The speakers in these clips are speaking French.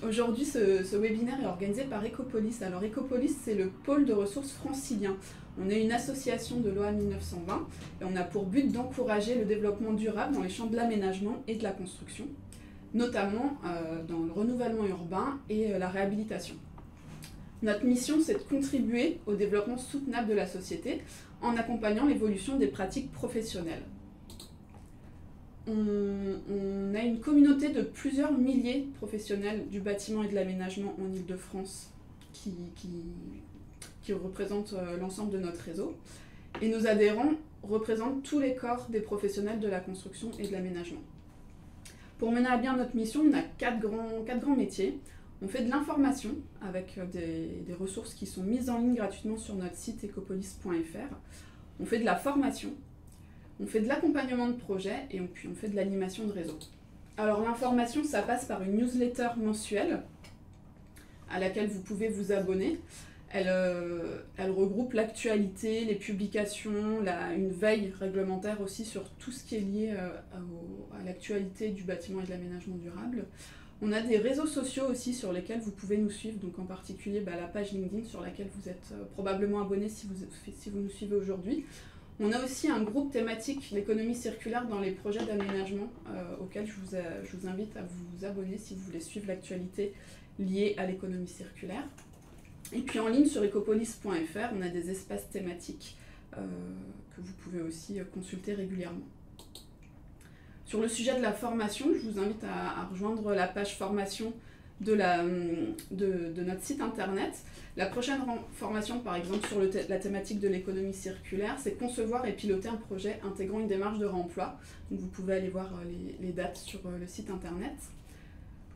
Aujourd'hui, ce webinaire est organisé par Ecopolis. Alors Ecopolis, c'est le pôle de ressources francilien. On est une association de loi 1920 et on a pour but d'encourager le développement durable dans les champs de l'aménagement et de la construction, notamment dans le renouvellement urbain et la réhabilitation. Notre mission, c'est de contribuer au développement soutenable de la société en accompagnant l'évolution des pratiques professionnelles. On a une communauté de plusieurs milliers de professionnels du bâtiment et de l'aménagement en Île-de-France qui représentent l'ensemble de notre réseau. Et nos adhérents représentent tous les corps des professionnels de la construction et de l'aménagement. Pour mener à bien notre mission, on a quatre grands métiers. On fait de l'information avec des ressources qui sont mises en ligne gratuitement sur notre site ecopolis.fr. On fait de la formation. On fait de l'accompagnement de projet et puis on fait de l'animation de réseau. Alors l'information, ça passe par une newsletter mensuelle à laquelle vous pouvez vous abonner. Elle regroupe l'actualité, les publications, une veille réglementaire aussi sur tout ce qui est lié à l'actualité du bâtiment et de l'aménagement durable. On a des réseaux sociaux aussi sur lesquels vous pouvez nous suivre, donc en particulier la page LinkedIn sur laquelle vous êtes probablement abonné si vous nous suivez aujourd'hui. On a aussi un groupe thématique, l'économie circulaire dans les projets d'aménagement, auquel je vous invite à vous abonner si vous voulez suivre l'actualité liée à l'économie circulaire. Et puis en ligne sur ecopolis.fr, on a des espaces thématiques que vous pouvez aussi consulter régulièrement. Sur le sujet de la formation, je vous invite à rejoindre la page formation de notre site internet. La prochaine formation, par exemple, sur la thématique de l'économie circulaire, c'est concevoir et piloter un projet intégrant une démarche de réemploi. Donc vous pouvez aller voir les dates sur le site internet.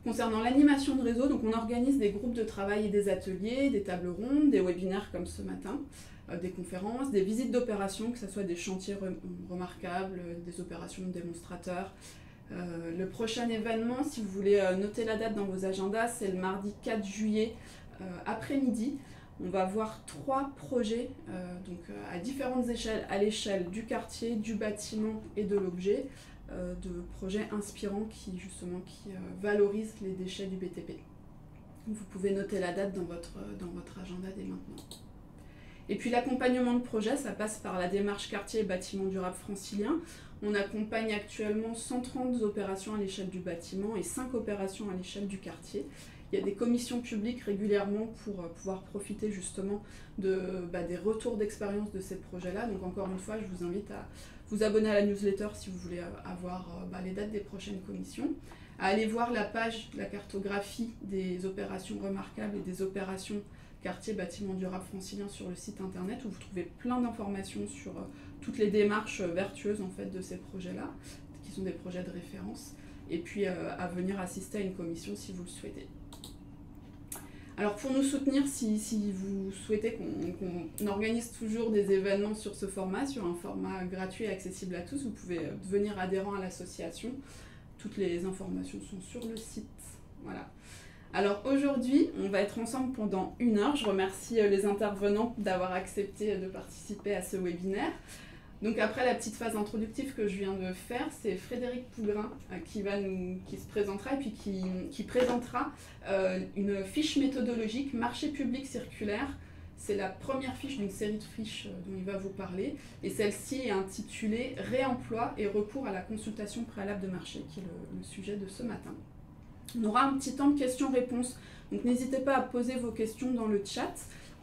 Concernant l'animation de réseau, donc on organise des groupes de travail et des ateliers, des tables rondes, des webinaires comme ce matin, des conférences, des visites d'opérations, que ce soit des chantiers remarquables, des opérations de démonstrateurs. Le prochain événement, si vous voulez noter la date dans vos agendas, c'est le mardi 4 juillet après-midi. On va voir 3 projets à différentes échelles, à l'échelle du quartier, du bâtiment et de l'objet, de projets inspirants qui valorisent les déchets du BTP. Vous pouvez noter la date dans votre agenda dès maintenant. Et puis l'accompagnement de projet, ça passe par la démarche quartier et bâtiment durable francilien. On accompagne actuellement 130 opérations à l'échelle du bâtiment et 5 opérations à l'échelle du quartier. Il y a des commissions publiques régulièrement pour pouvoir profiter justement des retours d'expérience de ces projets-là. Donc encore une fois, je vous invite à vous abonner à la newsletter si vous voulez avoir les dates des prochaines commissions. À aller voir la page, la cartographie des opérations remarquables et des opérations quartier bâtiment durable francilien sur le site internet où vous trouvez plein d'informations sur toutes les démarches vertueuses en fait de ces projets-là, qui sont des projets de référence, et puis à venir assister à une commission si vous le souhaitez. Alors pour nous soutenir, si vous souhaitez qu'on organise toujours des événements sur ce format, sur un format gratuit et accessible à tous, vous pouvez devenir adhérent à l'association. Toutes les informations sont sur le site. Voilà. Alors aujourd'hui, on va être ensemble pendant 1 heure. Je remercie les intervenants d'avoir accepté de participer à ce webinaire. Donc après la petite phase introductive que je viens de faire, c'est Frédéric Pougrin qui se présentera et puis qui présentera une fiche méthodologique marché public circulaire. C'est la première fiche d'une série de fiches dont il va vous parler. Et celle-ci est intitulée « Réemploi et recours à la consultation préalable de marché » qui est le sujet de ce matin. On aura un petit temps de questions-réponses, donc n'hésitez pas à poser vos questions dans le chat.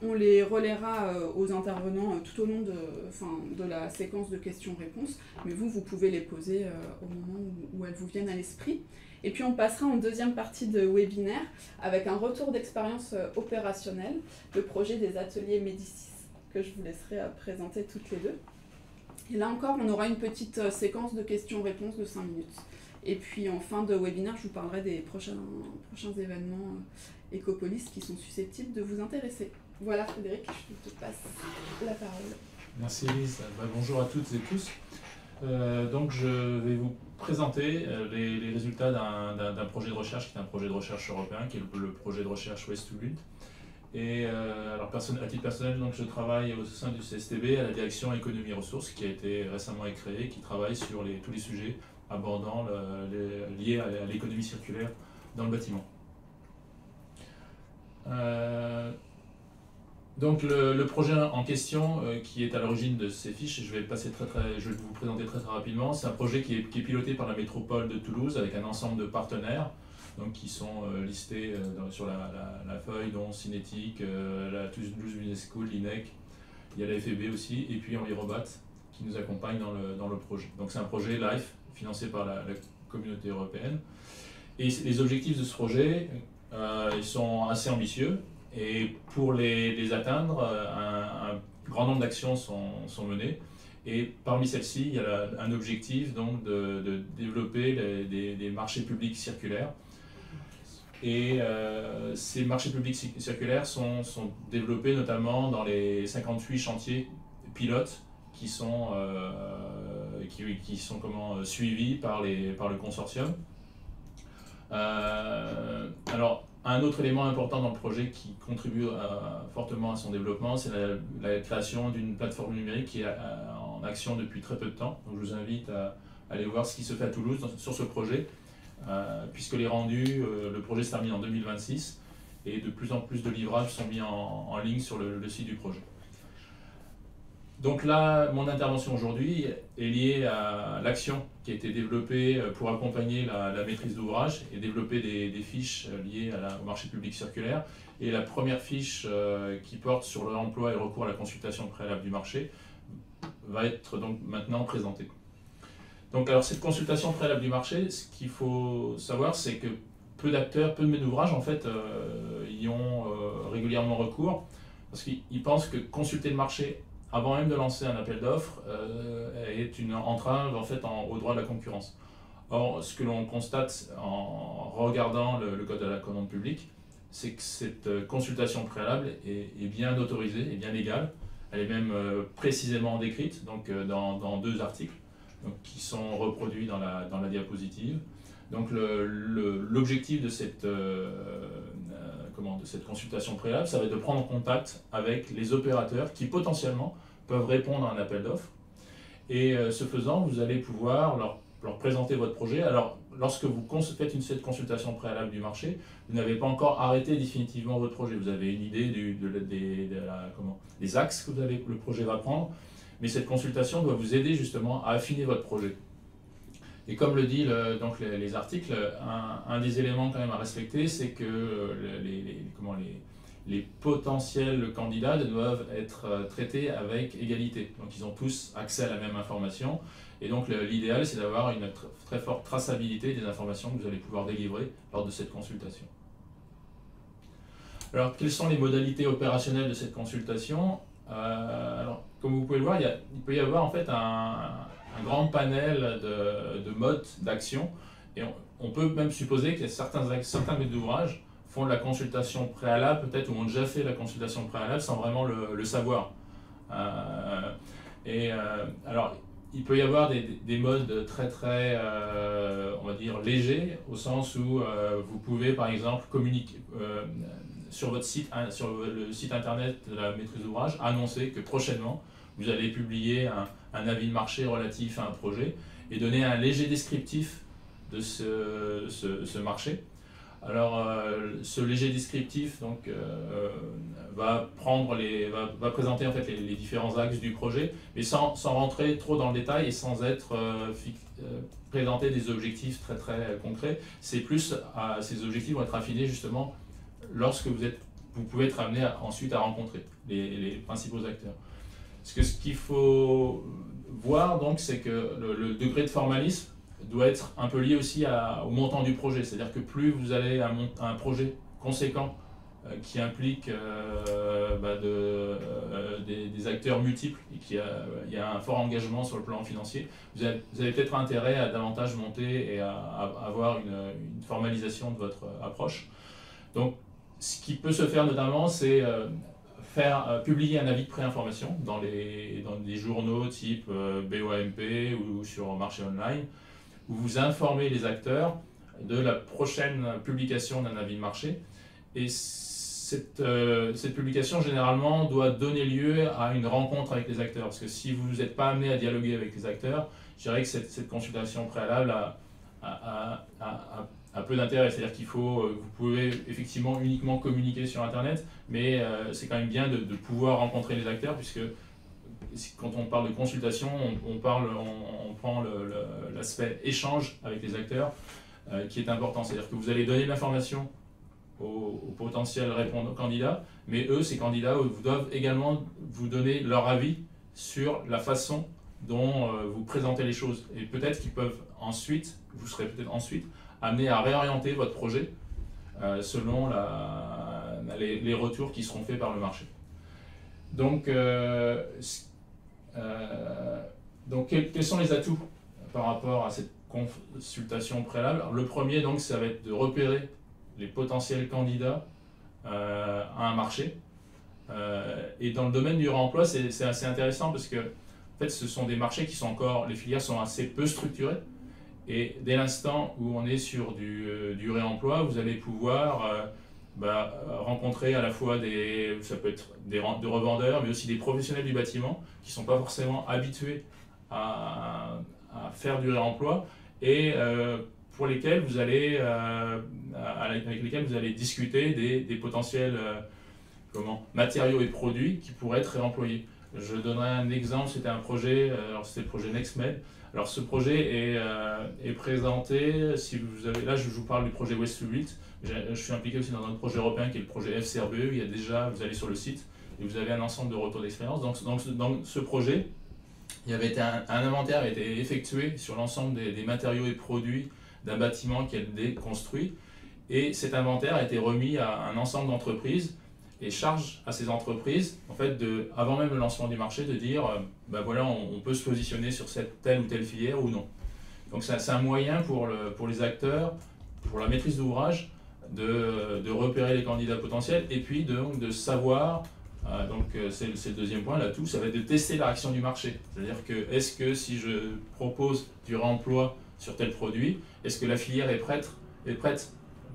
On les relaiera aux intervenants tout au long de la séquence de questions-réponses, mais vous pouvez les poser au moment où elles vous viennent à l'esprit. Et puis on passera en deuxième partie de webinaire avec un retour d'expérience opérationnelle, le projet des ateliers Médicis, que je vous laisserai présenter toutes les deux. Et là encore, on aura une petite séquence de questions-réponses de 5 minutes. Et puis en fin de webinaire, je vous parlerai des prochains événements Ecopolis qui sont susceptibles de vous intéresser. Voilà Frédéric, je te passe la parole. Merci Elise. Bonjour à toutes et tous. Donc je vais vous présenter les résultats d'un projet de recherche qui est un projet de recherche européen, qui est le projet de recherche Waste to Build. Et alors à titre personnel, donc, je travaille au sein du CSTB à la direction économie ressources qui a été récemment créée, qui travaille sur tous les sujets abordant liés à l'économie circulaire dans le bâtiment. Donc le projet en question qui est à l'origine de ces fiches, je vais vous présenter très rapidement, c'est un projet qui est piloté par la métropole de Toulouse avec un ensemble de partenaires donc, qui sont listés sur la feuille, dont Cinétique, la Toulouse Business School, l'INEC, il y a la FEB aussi, et puis Envirobat qui nous accompagne dans le projet. Donc c'est un projet LIFE financé par la communauté européenne. Et les objectifs de ce projet, ils sont assez ambitieux. Et pour les atteindre, un grand nombre d'actions sont menées. Et parmi celles-ci, il y a un objectif donc, de développer des marchés publics circulaires. Et ces marchés publics circulaires sont développés notamment dans les 58 chantiers pilotes qui sont suivis par le consortium. Alors, un autre élément important dans le projet qui contribue fortement à son développement, c'est la création d'une plateforme numérique qui est en action depuis très peu de temps. Donc, je vous invite à aller voir ce qui se fait à Toulouse sur ce projet, puisque les rendus, le projet se termine en 2026 et de plus en plus de livrables sont mis en ligne sur le site du projet. Donc là, mon intervention aujourd'hui est liée à l'action qui a été développée pour accompagner la maîtrise d'ouvrage et développer des fiches liées au marché public circulaire. Et la première fiche qui porte sur l'emploi et le recours à la consultation préalable du marché va être donc maintenant présentée. Donc alors cette consultation préalable du marché, ce qu'il faut savoir, c'est que peu d'acteurs, peu de maîtres d'ouvrage en fait y ont régulièrement recours parce qu'ils pensent que consulter le marché avant même de lancer un appel d'offres, est une entrave en fait, au droit de la concurrence. Or, ce que l'on constate en regardant le code de la commande publique, c'est que cette consultation préalable est bien autorisée, est bien légale. Elle est même précisément décrite donc, dans 2 articles donc, qui sont reproduits dans la diapositive. Donc l'objectif de cette consultation préalable, ça va être de prendre contact avec les opérateurs qui potentiellement peuvent répondre à un appel d'offres. Et ce faisant, vous allez pouvoir leur présenter votre projet. Alors, lorsque vous faites cette consultation préalable du marché, vous n'avez pas encore arrêté définitivement votre projet. Vous avez une idée des axes que le projet va prendre, mais cette consultation doit vous aider justement à affiner votre projet. Et comme le dit donc les articles, un des éléments quand même à respecter, c'est que les potentiels candidats doivent être traités avec égalité. Donc ils ont tous accès à la même information. Et donc l'idéal, c'est d'avoir une très forte traçabilité des informations que vous allez pouvoir délivrer lors de cette consultation. Alors, quelles sont les modalités opérationnelles de cette consultation? Alors, comme vous pouvez le voir, il peut y avoir en fait un grand panel de modes d'action. Et on peut même supposer que certains maîtres d'ouvrage font de la consultation préalable, peut-être, ou ont déjà fait la consultation préalable sans vraiment le savoir. Alors, il peut y avoir des modes très, on va dire, légers, au sens où vous pouvez, par exemple, communiquer sur le site internet de la maîtrise d'ouvrage, annoncer que prochainement, vous allez publier un avis de marché relatif à un projet et donner un léger descriptif de ce marché. Alors, ce léger descriptif donc, va présenter en fait, les différents axes du projet, mais sans rentrer trop dans le détail et sans être présenter des objectifs très concrets. C'est plus, ces objectifs vont être affinés justement lorsque vous pouvez être amené ensuite à rencontrer les principaux acteurs. Ce qu'il faut voir, donc, c'est que le degré de formalisme doit être un peu lié aussi au montant du projet. C'est-à-dire que plus vous allez à un projet conséquent qui implique des acteurs multiples et il y a un fort engagement sur le plan financier, vous avez peut-être intérêt à davantage monter et à avoir une formalisation de votre approche. Donc, ce qui peut se faire notamment, c'est publier un avis de préinformation dans des journaux type BOAMP ou sur Marché Online, où vous informez les acteurs de la prochaine publication d'un avis de marché. Et cette publication, généralement, doit donner lieu à une rencontre avec les acteurs. Parce que si vous n'êtes pas amené à dialoguer avec les acteurs, je dirais que cette consultation préalable a peu d'intérêt. C'est-à-dire vous pouvez effectivement uniquement communiquer sur Internet, mais c'est quand même bien de pouvoir rencontrer les acteurs, puisque quand on parle de consultation, on prend l'aspect échange avec les acteurs qui est important. C'est-à-dire que vous allez donner de l'information aux potentiels candidats, mais eux, ces candidats, doivent également vous donner leur avis sur la façon dont vous présentez les choses. Et peut-être qu'ils peuvent ensuite, vous serez peut-être ensuite amené à réorienter votre projet selon les retours qui seront faits par le marché. Donc, quels sont les atouts par rapport à cette consultation préalable? Alors, le premier, donc, ça va être de repérer les potentiels candidats à un marché. Et dans le domaine du réemploi, c'est assez intéressant parce que en fait, ce sont des marchés qui sont encore, les filières sont assez peu structurées. Et dès l'instant où on est sur du réemploi, vous allez pouvoir rencontrer à la fois ça peut être des revendeurs, mais aussi des professionnels du bâtiment qui ne sont pas forcément habitués à faire du réemploi et pour lesquels avec lesquels vous allez discuter des potentiels matériaux et produits qui pourraient être réemployés. Je donnerai un exemple, c'était un projet, c'était le projet NextMed. Alors ce projet est présenté, là je vous parle du projet Waste to Build, je suis impliqué aussi dans un projet européen qui est le projet FCRBE, vous allez sur le site et vous avez un ensemble de retours d'expérience. Donc dans ce projet, il y avait un inventaire avait été effectué sur l'ensemble des matériaux et produits d'un bâtiment qui a été construit et cet inventaire a été remis à un ensemble d'entreprises et charge à ces entreprises, en fait, avant même le lancement du marché, de dire voilà, on peut se positionner sur telle ou telle filière ou non. Donc c'est un moyen pour les acteurs, pour la maîtrise d'ouvrage, de repérer les candidats potentiels et puis de savoir, c'est le deuxième point, l'atout, ça va être de tester la réaction du marché. C'est-à-dire que est-ce que si je propose du réemploi sur tel produit, est-ce que la filière est prête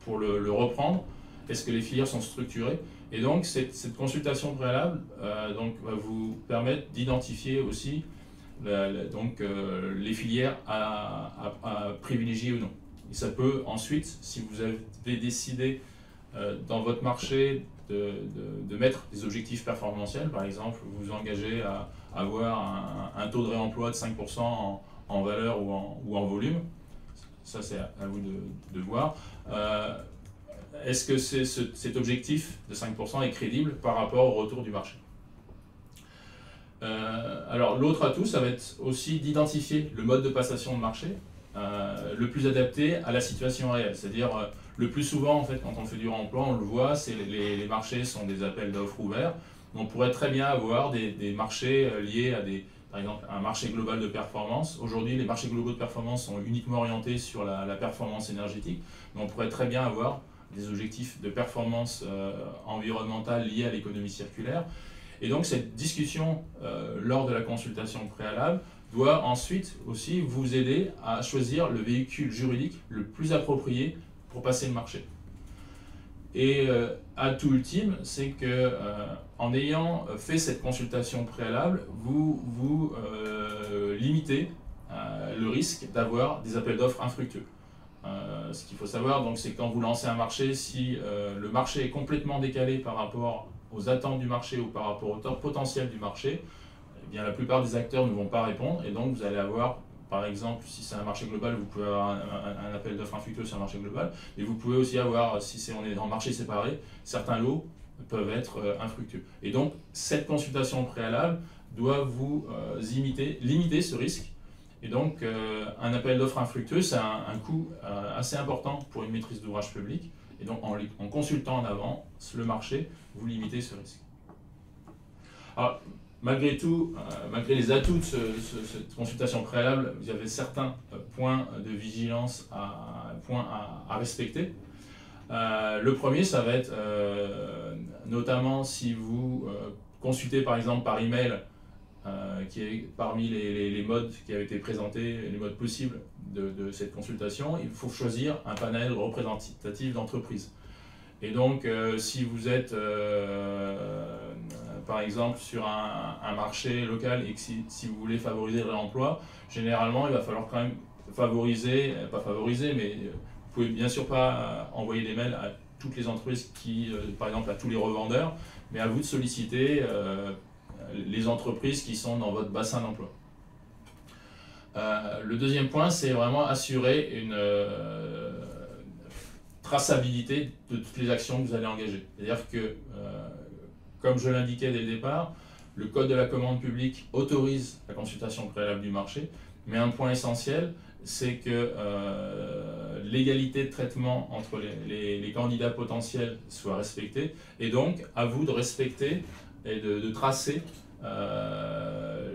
pour le reprendre? Est-ce que les filières sont structurées? Et donc, cette consultation préalable va vous permettre d'identifier aussi les filières à privilégier ou non. Et ça peut ensuite, si vous avez décidé dans votre marché de mettre des objectifs performantiels, par exemple, vous vous engagez à avoir un taux de réemploi de 5% en valeur ou en volume, ça c'est à vous de voir. Est-ce que cet objectif de 5% est crédible par rapport au retour du marché? Alors l'autre atout, ça va être aussi d'identifier le mode de passation de marché le plus adapté à la situation réelle. C'est-à-dire le plus souvent, en fait, quand on fait du réemploi, on le voit, les marchés sont des appels d'offres ouverts. On pourrait très bien avoir des marchés liés à par exemple, un marché global de performance. Aujourd'hui, les marchés globaux de performance sont uniquement orientés sur la performance énergétique, mais on pourrait très bien avoir des objectifs de performance environnementale liés à l'économie circulaire. Et donc cette discussion lors de la consultation préalable doit ensuite aussi vous aider à choisir le véhicule juridique le plus approprié pour passer le marché. Et atout ultime, c'est que en ayant fait cette consultation préalable, vous limitez le risque d'avoir des appels d'offres infructueux. Ce qu'il faut savoir, c'est que quand vous lancez un marché, si le marché est complètement décalé par rapport aux attentes du marché ou par rapport au potentiel du marché, eh bien, la plupart des acteurs ne vont pas répondre et donc vous allez avoir, par exemple, si c'est un marché global, vous pouvez avoir un appel d'offres infructueux sur un marché global, mais vous pouvez aussi avoir, si on est en marché séparé, certains lots peuvent être infructueux. Et donc cette consultation préalable doit vous limiter ce risque. Et donc, un appel d'offres infructueux, c'est un coût assez important pour une maîtrise d'ouvrage public. Et donc, en consultant en avant le marché, vous limitez ce risque. Alors, malgré tout, malgré les atouts de cette consultation préalable, il y avait certains points de vigilance, à respecter. Le premier, ça va être notamment si vous consultez par exemple par email, qui est parmi les modes qui avaient été présentés, les modes possibles de cette consultation, il faut choisir un panel représentatif d'entreprises. Et donc, si vous êtes, par exemple, sur un marché local et que si vous voulez favoriser le réemploi, généralement, il va falloir quand même favoriser, pas favoriser, mais pouvez bien sûr pas envoyer des mails à toutes les entreprises par exemple à tous les revendeurs, mais à vous de solliciter les entreprises qui sont dans votre bassin d'emploi. Le deuxième point, c'est vraiment assurer une traçabilité de toutes les actions que vous allez engager. C'est-à-dire que, comme je l'indiquais dès le départ, le Code de la commande publique autorise la consultation préalable du marché, mais un point essentiel, c'est que l'égalité de traitement entre les candidats potentiels soit respectée, et donc à vous de respecter et de tracer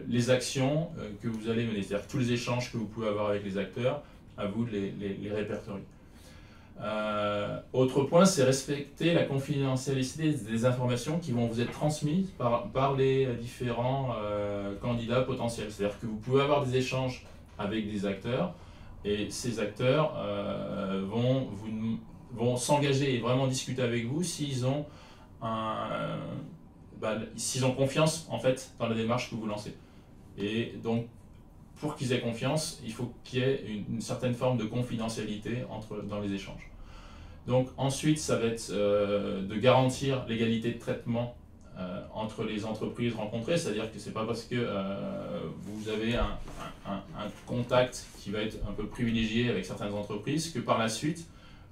les actions que vous allez mener, c'est-à-dire tous les échanges que vous pouvez avoir avec les acteurs, à vous de les répertorier. Autre point, c'est respecter la confidentialité des informations qui vont vous être transmises par les différents candidats potentiels. C'est-à-dire que vous pouvez avoir des échanges avec des acteurs et ces acteurs vont s'engager et vraiment discuter avec vous s'ils ont s'ils ont confiance en fait dans la démarche que vous lancez. Et donc, pour qu'ils aient confiance, il faut qu'il y ait une certaine forme de confidentialité dans les échanges. Donc ensuite, ça va être de garantir l'égalité de traitement entre les entreprises rencontrées, c'est-à-dire que ce n'est pas parce que vous avez un contact qui va être un peu privilégié avec certaines entreprises que par la suite,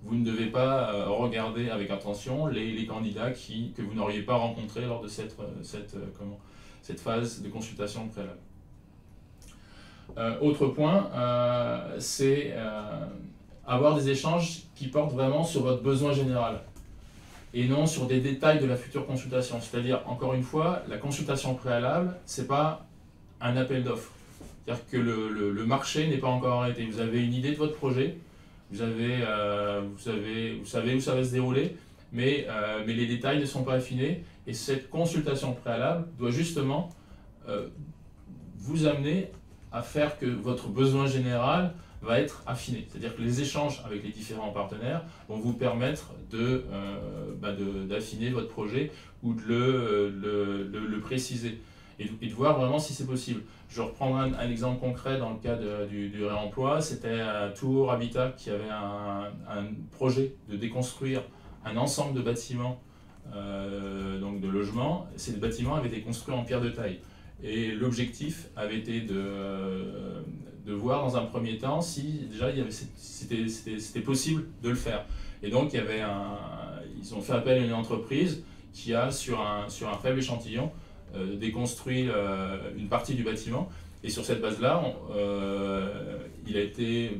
vous ne devez pas regarder avec attention les candidats que vous n'auriez pas rencontrés lors de cette phase de consultation préalable. Autre point, c'est avoir des échanges qui portent vraiment sur votre besoin général et non sur des détails de la future consultation. C'est-à-dire, encore une fois, la consultation préalable, ce n'est pas un appel d'offres. C'est-à-dire que le marché n'est pas encore arrêté. Vous avez une idée de votre projet, vous savez où ça va se dérouler, mais les détails ne sont pas affinés. Et cette consultation préalable doit justement vous amener à faire que votre besoin général va être affiné. C'est-à-dire que les échanges avec les différents partenaires vont vous permettre d'affiner votre projet ou de le préciser et de voir vraiment si c'est possible. Je reprends un exemple concret dans le cas du réemploi. C'était à Tours Habitat qui avait un projet de déconstruire un ensemble de bâtiments, donc de logements. Ces bâtiments avaient été construits en pierre de taille. Et l'objectif avait été de voir dans un premier temps si déjà c'était possible de le faire. Et donc ils ont fait appel à une entreprise qui a sur un faible échantillon déconstruit une partie du bâtiment. Et sur cette base-là, il a été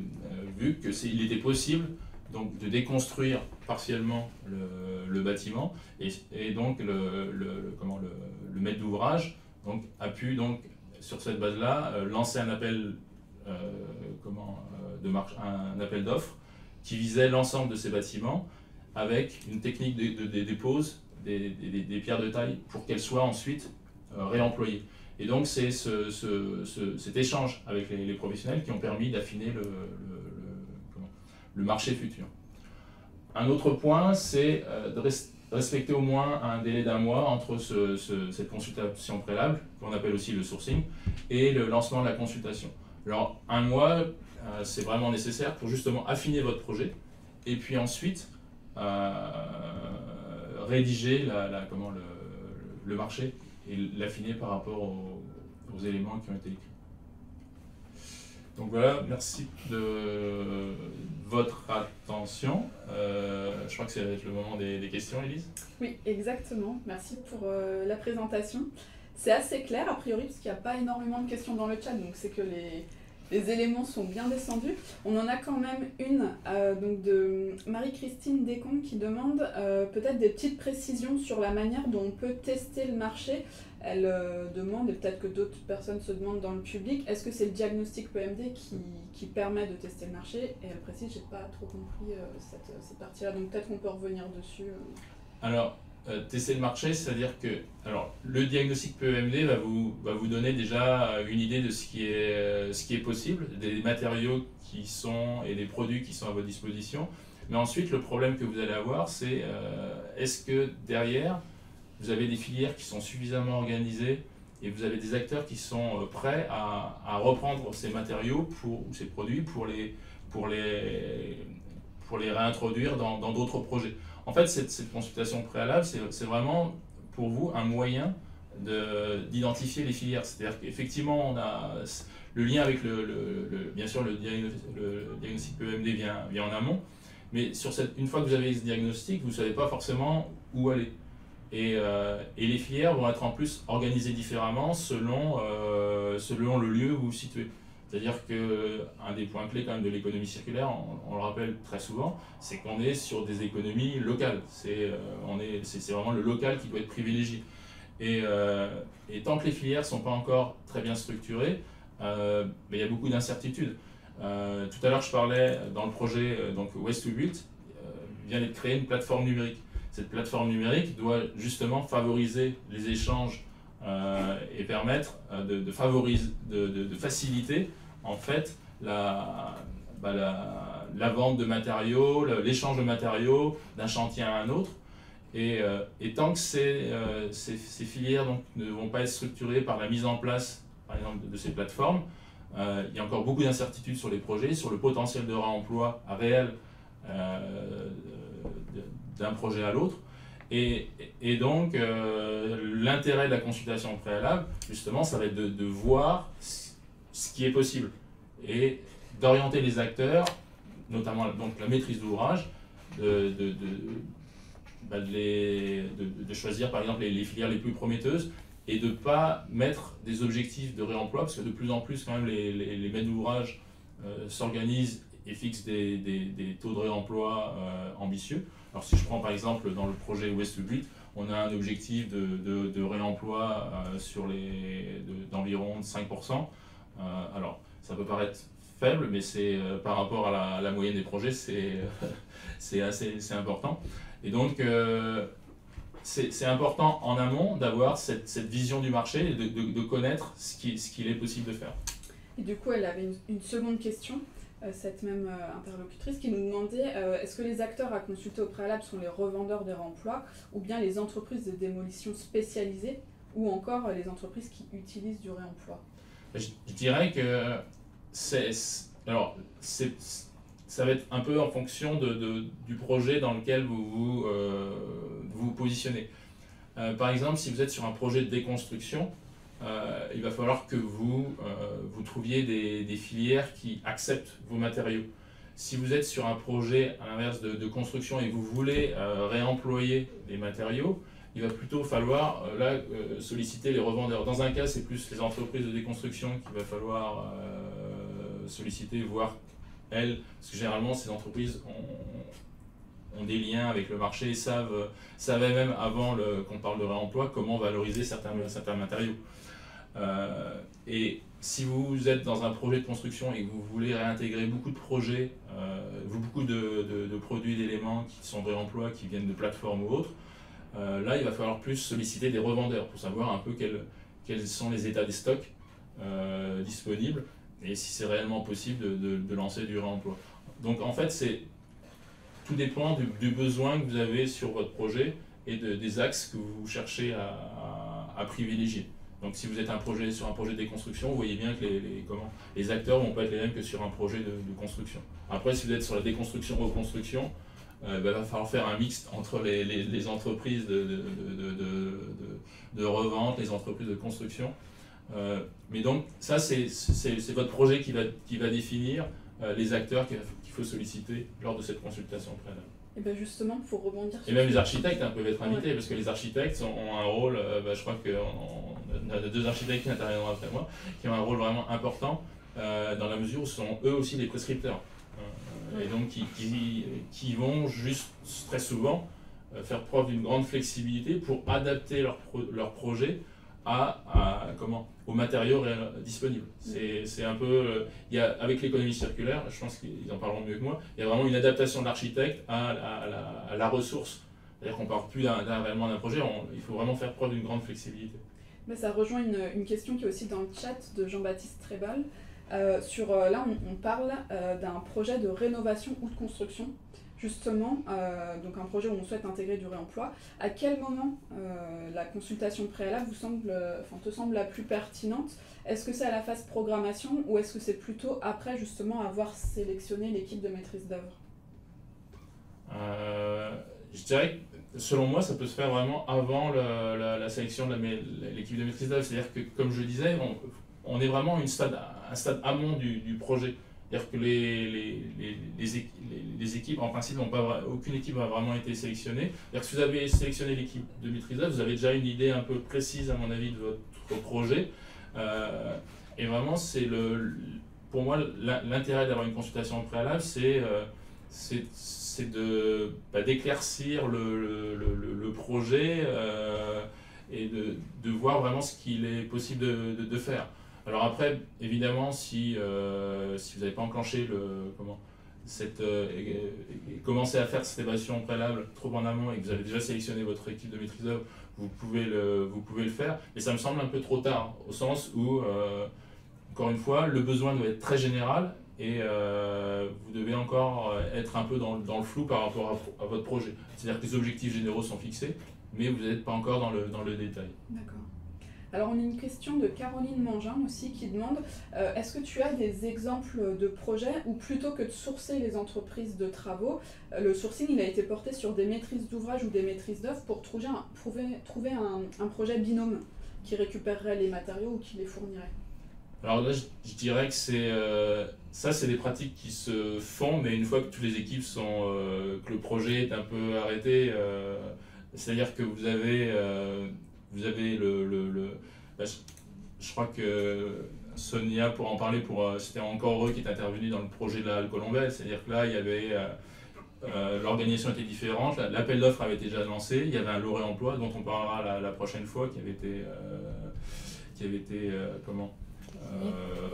vu qu'il était possible donc, de déconstruire partiellement le bâtiment et donc le maître d'ouvrage donc, a pu, donc, sur cette base-là, lancer un appel un appel d'offres qui visait l'ensemble de ces bâtiments avec une technique de dépose des pierres de taille pour qu'elles soient ensuite réemployées. Et donc c'est cet échange avec les professionnels qui ont permis d'affiner le marché futur. Un autre point, c'est de respecter au moins un délai d'1 mois entre cette consultation préalable, qu'on appelle aussi le sourcing, et le lancement de la consultation. Alors 1 mois, c'est vraiment nécessaire pour justement affiner votre projet, et puis ensuite rédiger le marché et l'affiner par rapport aux éléments qui ont été écrits. Donc voilà, merci de votre attention. Je crois que c'est le moment des questions, Élise. Oui, exactement. Merci pour la présentation. C'est assez clair, a priori, parce qu'il n'y a pas énormément de questions dans le chat, donc c'est que les éléments sont bien descendus. On en a quand même une donc de Marie-Christine Descombe qui demande peut-être des petites précisions sur la manière dont on peut tester le marché. Elle demande, et peut-être que d'autres personnes se demandent dans le public, est-ce que c'est le diagnostic PMD qui permet de tester le marché? Et elle précise, j'ai pas trop compris cette partie-là, donc peut-être qu'on peut revenir dessus. Alors, tester le marché, c'est-à-dire que le diagnostic PEMD va vous donner déjà une idée de ce qui est possible, des matériaux qui sont et des produits qui sont à votre disposition. Mais ensuite, le problème que vous allez avoir, c'est est-ce que derrière, vous avez des filières qui sont suffisamment organisées et vous avez des acteurs qui sont prêts à reprendre ces matériaux ou ces produits pour pour les réintroduire dans d'autres projets. En fait, cette consultation préalable, c'est vraiment pour vous un moyen d'identifier les filières. C'est-à-dire qu'effectivement, on a le lien avec bien sûr le diagnostic PEMD vient en amont, mais une fois que vous avez ce diagnostic, vous ne savez pas forcément où aller. Et les filières vont être en plus organisées différemment selon le lieu où vous vous situez. C'est-à-dire qu'un des points clés quand même de l'économie circulaire, on le rappelle très souvent, c'est qu'on est sur des économies locales. C'est vraiment le local qui doit être privilégié. Et tant que les filières ne sont pas encore très bien structurées, il y a beaucoup d'incertitudes. Tout à l'heure, je parlais dans le projet donc Waste to Build, vient d'être créée une plateforme numérique. Cette plateforme numérique doit justement favoriser les échanges et permettre de faciliter en fait la vente de matériaux, l'échange de matériaux d'un chantier à un autre. Et tant que ces filières donc, ne vont pas être structurées par la mise en place, par exemple, de ces plateformes, il y a encore beaucoup d'incertitudes sur les projets, sur le potentiel de réemploi réel d'un projet à l'autre. Et donc, l'intérêt de la consultation préalable, justement, ça va être de voir ce qui est possible et d'orienter les acteurs, notamment donc, la maîtrise d'ouvrage, de choisir par exemple les filières les plus prometteuses et de ne pas mettre des objectifs de réemploi, parce que de plus en plus, quand même, les maîtres d'ouvrage s'organisent et fixent des taux de réemploi ambitieux. Alors si je prends par exemple dans le projet Waste to Build, on a un objectif de réemploi d'environ 5%. Alors ça peut paraître faible, mais c'est par rapport à la moyenne des projets, c'est important. Et donc c'est important en amont d'avoir cette vision du marché et de connaître ce qu'il est possible de faire. Et du coup, elle avait une seconde question. Cette même interlocutrice qui nous demandait est-ce que les acteurs à consulter au préalable sont les revendeurs de réemploi ou bien les entreprises de démolition spécialisées ou encore les entreprises qui utilisent du réemploi? Je dirais que ça va être un peu en fonction du projet dans lequel vous vous positionnez. Par exemple, si vous êtes sur un projet de déconstruction, il va falloir que vous trouviez des filières qui acceptent vos matériaux. Si vous êtes sur un projet, à l'inverse, de construction et que vous voulez réemployer les matériaux, il va plutôt falloir solliciter les revendeurs. Dans un cas, c'est plus les entreprises de déconstruction qu'il va falloir solliciter, voire elles, parce que généralement, ces entreprises ont des liens avec le marché et savaient même avant qu'on parle de réemploi comment valoriser certains matériaux. Et si vous êtes dans un projet de construction et que vous voulez réintégrer beaucoup de projets, beaucoup de produits, d'éléments qui sont de réemploi, qui viennent de plateformes ou autres, là il va falloir plus solliciter des revendeurs pour savoir un peu quels sont les états des stocks disponibles et si c'est réellement possible de lancer du réemploi. Donc en fait tout dépend du besoin que vous avez sur votre projet et des axes que vous cherchez à privilégier. Donc si vous êtes sur un projet de déconstruction, vous voyez bien que les acteurs ne vont pas être les mêmes que sur un projet de construction. Après, si vous êtes sur la déconstruction-reconstruction, il va falloir faire un mix entre les entreprises de revente, les entreprises de construction. Mais donc ça, c'est votre projet qui va définir les acteurs qu'il faut solliciter lors de cette consultation préalable. Et bien justement, pour rebondir sur... Et même les architectes peuvent être invités, parce que les architectes ont un rôle, je crois qu'on a deux architectes qui interviendront après moi, qui ont un rôle vraiment important, dans la mesure où ce sont eux aussi les prescripteurs. Et donc qui vont juste très souvent faire preuve d'une grande flexibilité pour adapter leur projet aux matériaux disponibles. C'est un peu, avec l'économie circulaire, je pense qu'ils en parleront mieux que moi, il y a vraiment une adaptation de l'architecte à la ressource. C'est-à-dire qu'on ne parle plus réellement d'un projet, il faut vraiment faire preuve d'une grande flexibilité. Mais ça rejoint une question qui est aussi dans le chat de Jean-Baptiste Trébal. Là, on parle d'un projet de rénovation ou de construction. Justement, donc un projet où on souhaite intégrer du réemploi, à quel moment la consultation préalable te semble la plus pertinente? Est-ce que c'est à la phase programmation ou est-ce que c'est plutôt après justement avoir sélectionné l'équipe de maîtrise d'œuvre? Je dirais que selon moi, ça peut se faire vraiment avant la sélection de l'équipe de maîtrise d'œuvre. C'est-à-dire que, comme je le disais, on est vraiment à un stade amont du projet. C'est-à-dire que les équipes, en principe, aucune équipe n'a vraiment été sélectionnée. C'est-à-dire que si vous avez sélectionné l'équipe de maîtrise d'œuvre, vous avez déjà une idée un peu précise, à mon avis, de votre projet. Et vraiment, pour moi, l'intérêt d'avoir une consultation préalable, c'est d'éclaircir le projet et de voir vraiment ce qu'il est possible de faire. Alors après, évidemment, si vous n'avez pas enclenché commencé à faire cette évaluation préalable trop en amont et que vous avez déjà sélectionné votre équipe de maîtrise d'œuvre, vous pouvez le faire. Mais ça me semble un peu trop tard, au sens où, encore une fois, le besoin doit être très général et vous devez encore être un peu dans le flou par rapport à votre projet. C'est-à-dire que les objectifs généraux sont fixés, mais vous n'êtes pas encore dans le détail. D'accord. Alors on a une question de Caroline Mangin aussi qui demande est-ce que tu as des exemples de projets où plutôt que de sourcer les entreprises de travaux, le sourcing il a été porté sur des maîtrises d'ouvrage ou des maîtrises d'œuvre pour trouver un projet binôme qui récupérerait les matériaux ou qui les fournirait? Alors là, je dirais que c'est des pratiques qui se font, mais une fois que toutes les équipes que le projet est un peu arrêté, c'est-à-dire que vous avez je crois que Sonia pourra en parler, c'était encore eux qui est intervenu dans le projet de la Halle Colombelle, c'est-à-dire que là, il y avait l'organisation était différente, l'appel d'offres avait été déjà lancé, il y avait un lauréat emploi dont on parlera la prochaine fois qui avait été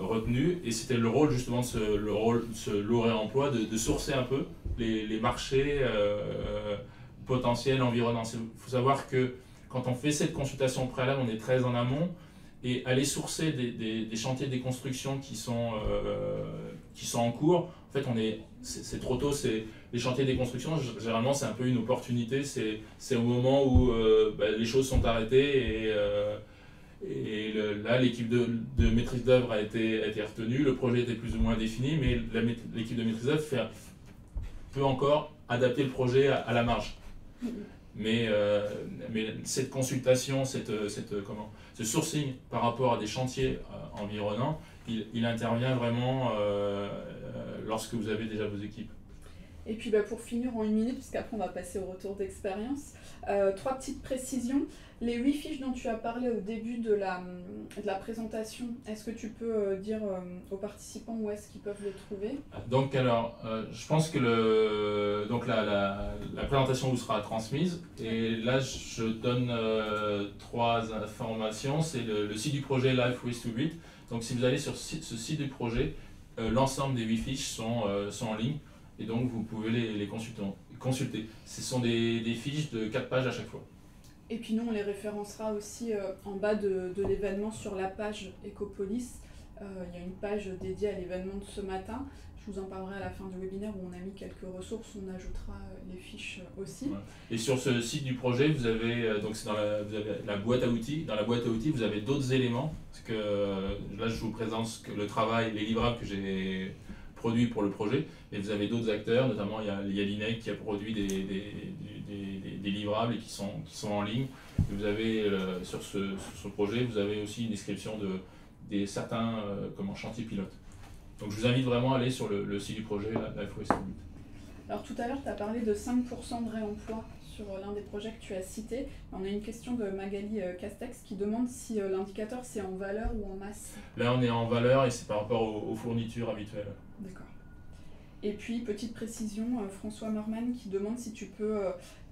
retenu, et c'était le rôle justement de ce lauréat emploi de sourcer un peu les marchés potentiels environnants. Il faut savoir que quand on fait cette consultation préalable, on est très en amont, et aller sourcer des chantiers de déconstruction qui sont en cours, en fait c'est trop tôt. Les chantiers de déconstruction, généralement c'est un peu une opportunité, c'est au moment où les choses sont arrêtées et là l'équipe de maîtrise d'œuvre a été retenue, le projet était plus ou moins défini, mais l'équipe de maîtrise d'œuvre peut encore adapter le projet à la marge. Mais cette consultation, ce sourcing par rapport à des chantiers environnants, il intervient vraiment lorsque vous avez déjà vos équipes. Et puis pour finir en 1 minute, parce qu'après on va passer au retour d'expérience, 3 petites précisions. Les 8 fiches dont tu as parlé au début de la présentation, est-ce que tu peux dire aux participants où est-ce qu'ils peuvent les trouver? Donc alors, je pense que la présentation vous sera transmise, et là je donne 3 informations. C'est le site du projet Life Waste to Build. Donc si vous allez sur ce site du projet, l'ensemble des 8 fiches sont en ligne, et donc vous pouvez les consulter. Ce sont des fiches de 4 pages à chaque fois. Et puis nous, on les référencera aussi en bas de l'événement sur la page Ecopolis. Il y a une page dédiée à l'événement de ce matin. Je vous en parlerai à la fin du webinaire où on a mis quelques ressources. On ajoutera les fiches aussi. Ouais. Et sur ce site du projet, vous avez vous avez la boîte à outils. Dans la boîte à outils, vous avez d'autres éléments. Parce que là, je vous présente le travail, les livrables que j'ai produits pour le projet. Et vous avez d'autres acteurs, notamment il y a l'INEC qui a produit des livrables et qui sont en ligne. Et vous avez sur ce projet, vous avez aussi une description de certains chantiers pilotes. Donc je vous invite vraiment à aller sur le site du projet Life Waste to Build. Alors tout à l'heure, tu as parlé de 5% de réemploi sur l'un des projets que tu as cité. On a une question de Magali Castex qui demande si l'indicateur c'est en valeur ou en masse. Là on est en valeur et c'est par rapport aux fournitures habituelles. D'accord. Et puis, petite précision, François Merman qui demande si tu peux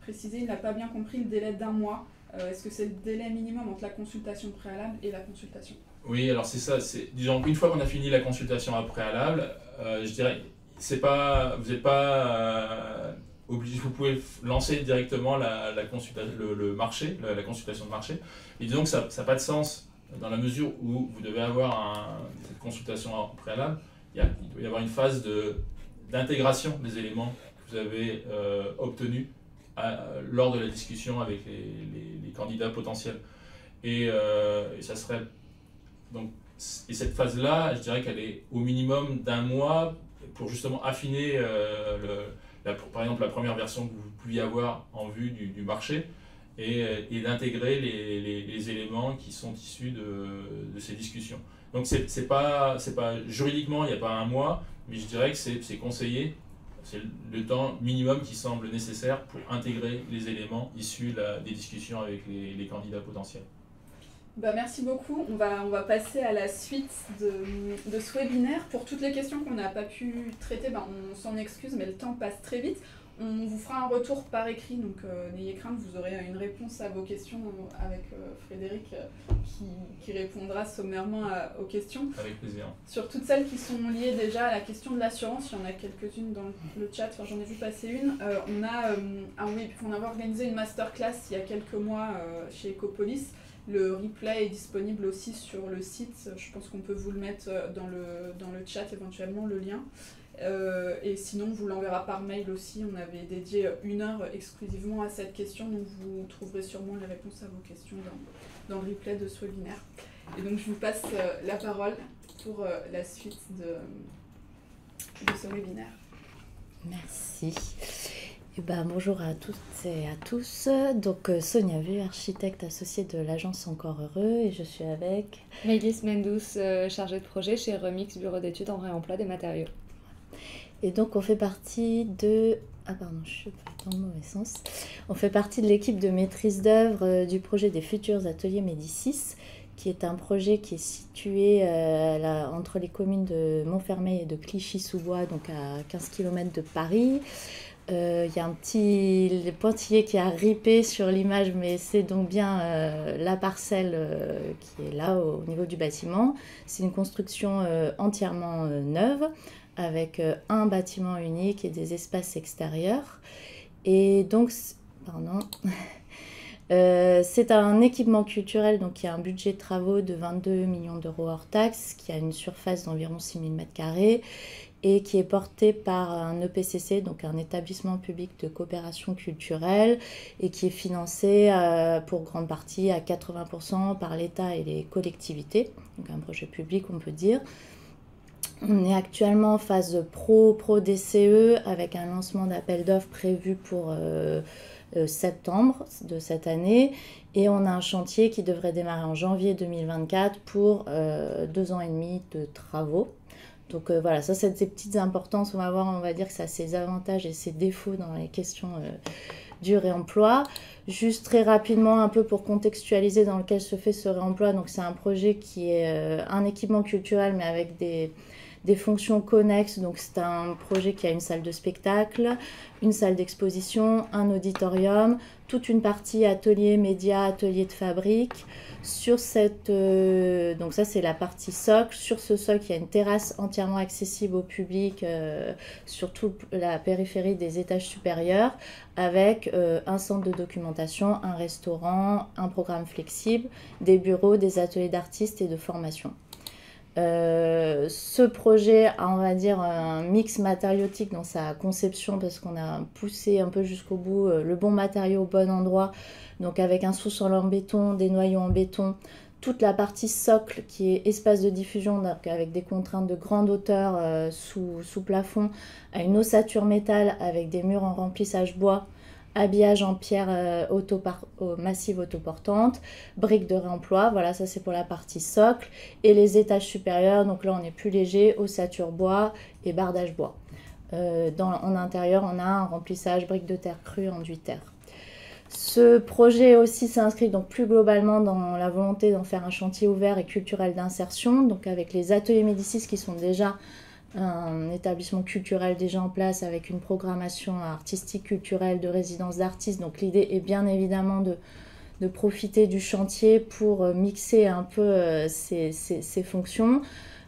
préciser, il n'a pas bien compris le délai d'1 mois. Est-ce que c'est le délai minimum entre la consultation préalable et la consultation? Oui, alors c'est ça. Disons qu'une fois qu'on a fini la consultation préalable, je dirais, vous n'êtes pas obligé, vous pouvez lancer directement la consultation de marché. Et disons que ça n'a pas de sens dans la mesure où vous devez avoir cette consultation préalable. Il doit y avoir une phase d'intégration des éléments que vous avez obtenus lors de la discussion avec les candidats potentiels. Et ça serait et cette phase-là, je dirais qu'elle est au minimum d'1 mois pour justement affiner par exemple la première version que vous pouviez avoir en vue du marché et d'intégrer les éléments qui sont issus de ces discussions. Donc c'est pas juridiquement, il n'y a pas un mois, mais je dirais que c'est conseillé, c'est le temps minimum qui semble nécessaire pour intégrer les éléments issus des discussions avec les candidats potentiels. Merci beaucoup. On va passer à la suite de ce webinaire. Pour toutes les questions qu'on n'a pas pu traiter, on s'en excuse, mais le temps passe très vite. On vous fera un retour par écrit, donc n'ayez crainte, vous aurez une réponse à vos questions avec Frédéric qui répondra sommairement aux questions. Avec plaisir. Sur toutes celles qui sont liées déjà à la question de l'assurance, il y en a quelques-unes dans le chat, j'en ai vu passer une. On avait organisé une masterclass il y a quelques mois chez Ecopolis. Le replay est disponible aussi sur le site, je pense qu'on peut vous le mettre dans le chat éventuellement, le lien. Et sinon, on vous l'enverra par mail aussi. On avait dédié 1 heure exclusivement à cette question, donc vous trouverez sûrement les réponses à vos questions dans le replay de ce webinaire. Et donc, je vous passe la parole pour la suite de ce webinaire. Merci. Bonjour à toutes et à tous. Donc Sonia Vu, architecte associée de l'agence Encore Heureux, et je suis avec Maëlys Mendous, chargée de projet chez Remix, bureau d'études en réemploi des matériaux. Et donc on fait partie de... je suis dans le mauvais sens. On fait partie de l'équipe de maîtrise d'œuvre du projet des futurs ateliers Médicis, qui est un projet qui est situé entre les communes de Montfermeil et de Clichy-sous-Bois, donc à 15 km de Paris. Il y a un petit pointillé qui a ripé sur l'image, mais c'est donc bien la parcelle qui est là au niveau du bâtiment. C'est une construction entièrement neuve, avec un bâtiment unique et des espaces extérieurs. Et donc, c'est un équipement culturel donc, qui a un budget de travaux de 22 millions d'euros hors taxes, qui a une surface d'environ 6 000 m² et qui est porté par un EPCC, donc un établissement public de coopération culturelle, et qui est financé pour grande partie à 80% par l'État et les collectivités, donc un projet public on peut dire. On est actuellement en phase pro-DCE avec un lancement d'appel d'offres prévu pour septembre de cette année, et on a un chantier qui devrait démarrer en janvier 2024 pour 2 ans et demi de travaux. Donc voilà, ça c'est des petites importances, on va dire que ça a ses avantages et ses défauts dans les questions du réemploi. Juste très rapidement, un peu pour contextualiser dans lequel se fait ce réemploi, donc c'est un projet qui est un équipement culturel mais avec des fonctions connexes, donc c'est un projet qui a une salle de spectacle, une salle d'exposition, un auditorium, toute une partie atelier média, atelier de fabrique. Sur cette, donc ça c'est la partie socle. Sur ce socle, il y a une terrasse entièrement accessible au public sur toute la périphérie des étages supérieurs, avec un centre de documentation, un restaurant, un programme flexible, des bureaux, des ateliers d'artistes et de formation. Ce projet a, on va dire, un mix matériotique dans sa conception, parce qu'on a poussé un peu jusqu'au bout le bon matériau au bon endroit, donc avec un sous-sol en béton, des noyaux en béton, toute la partie socle qui est espace de diffusion, donc avec des contraintes de grande hauteur sous plafond, à une ossature métal avec des murs en remplissage bois, habillage en pierre massive autoportante, briques de réemploi, voilà, ça c'est pour la partie socle, et les étages supérieurs, donc là on est plus léger, ossature bois et bardage bois. En intérieur, on a un remplissage briques de terre crue, enduit terre. Ce projet aussi s'inscrit donc plus globalement dans la volonté d'en faire un chantier ouvert et culturel d'insertion, donc avec les ateliers Médicis qui sont déjà un établissement culturel déjà en place avec une programmation artistique culturelle de résidence d'artistes. Donc l'idée est bien évidemment de profiter du chantier pour mixer un peu ces fonctions.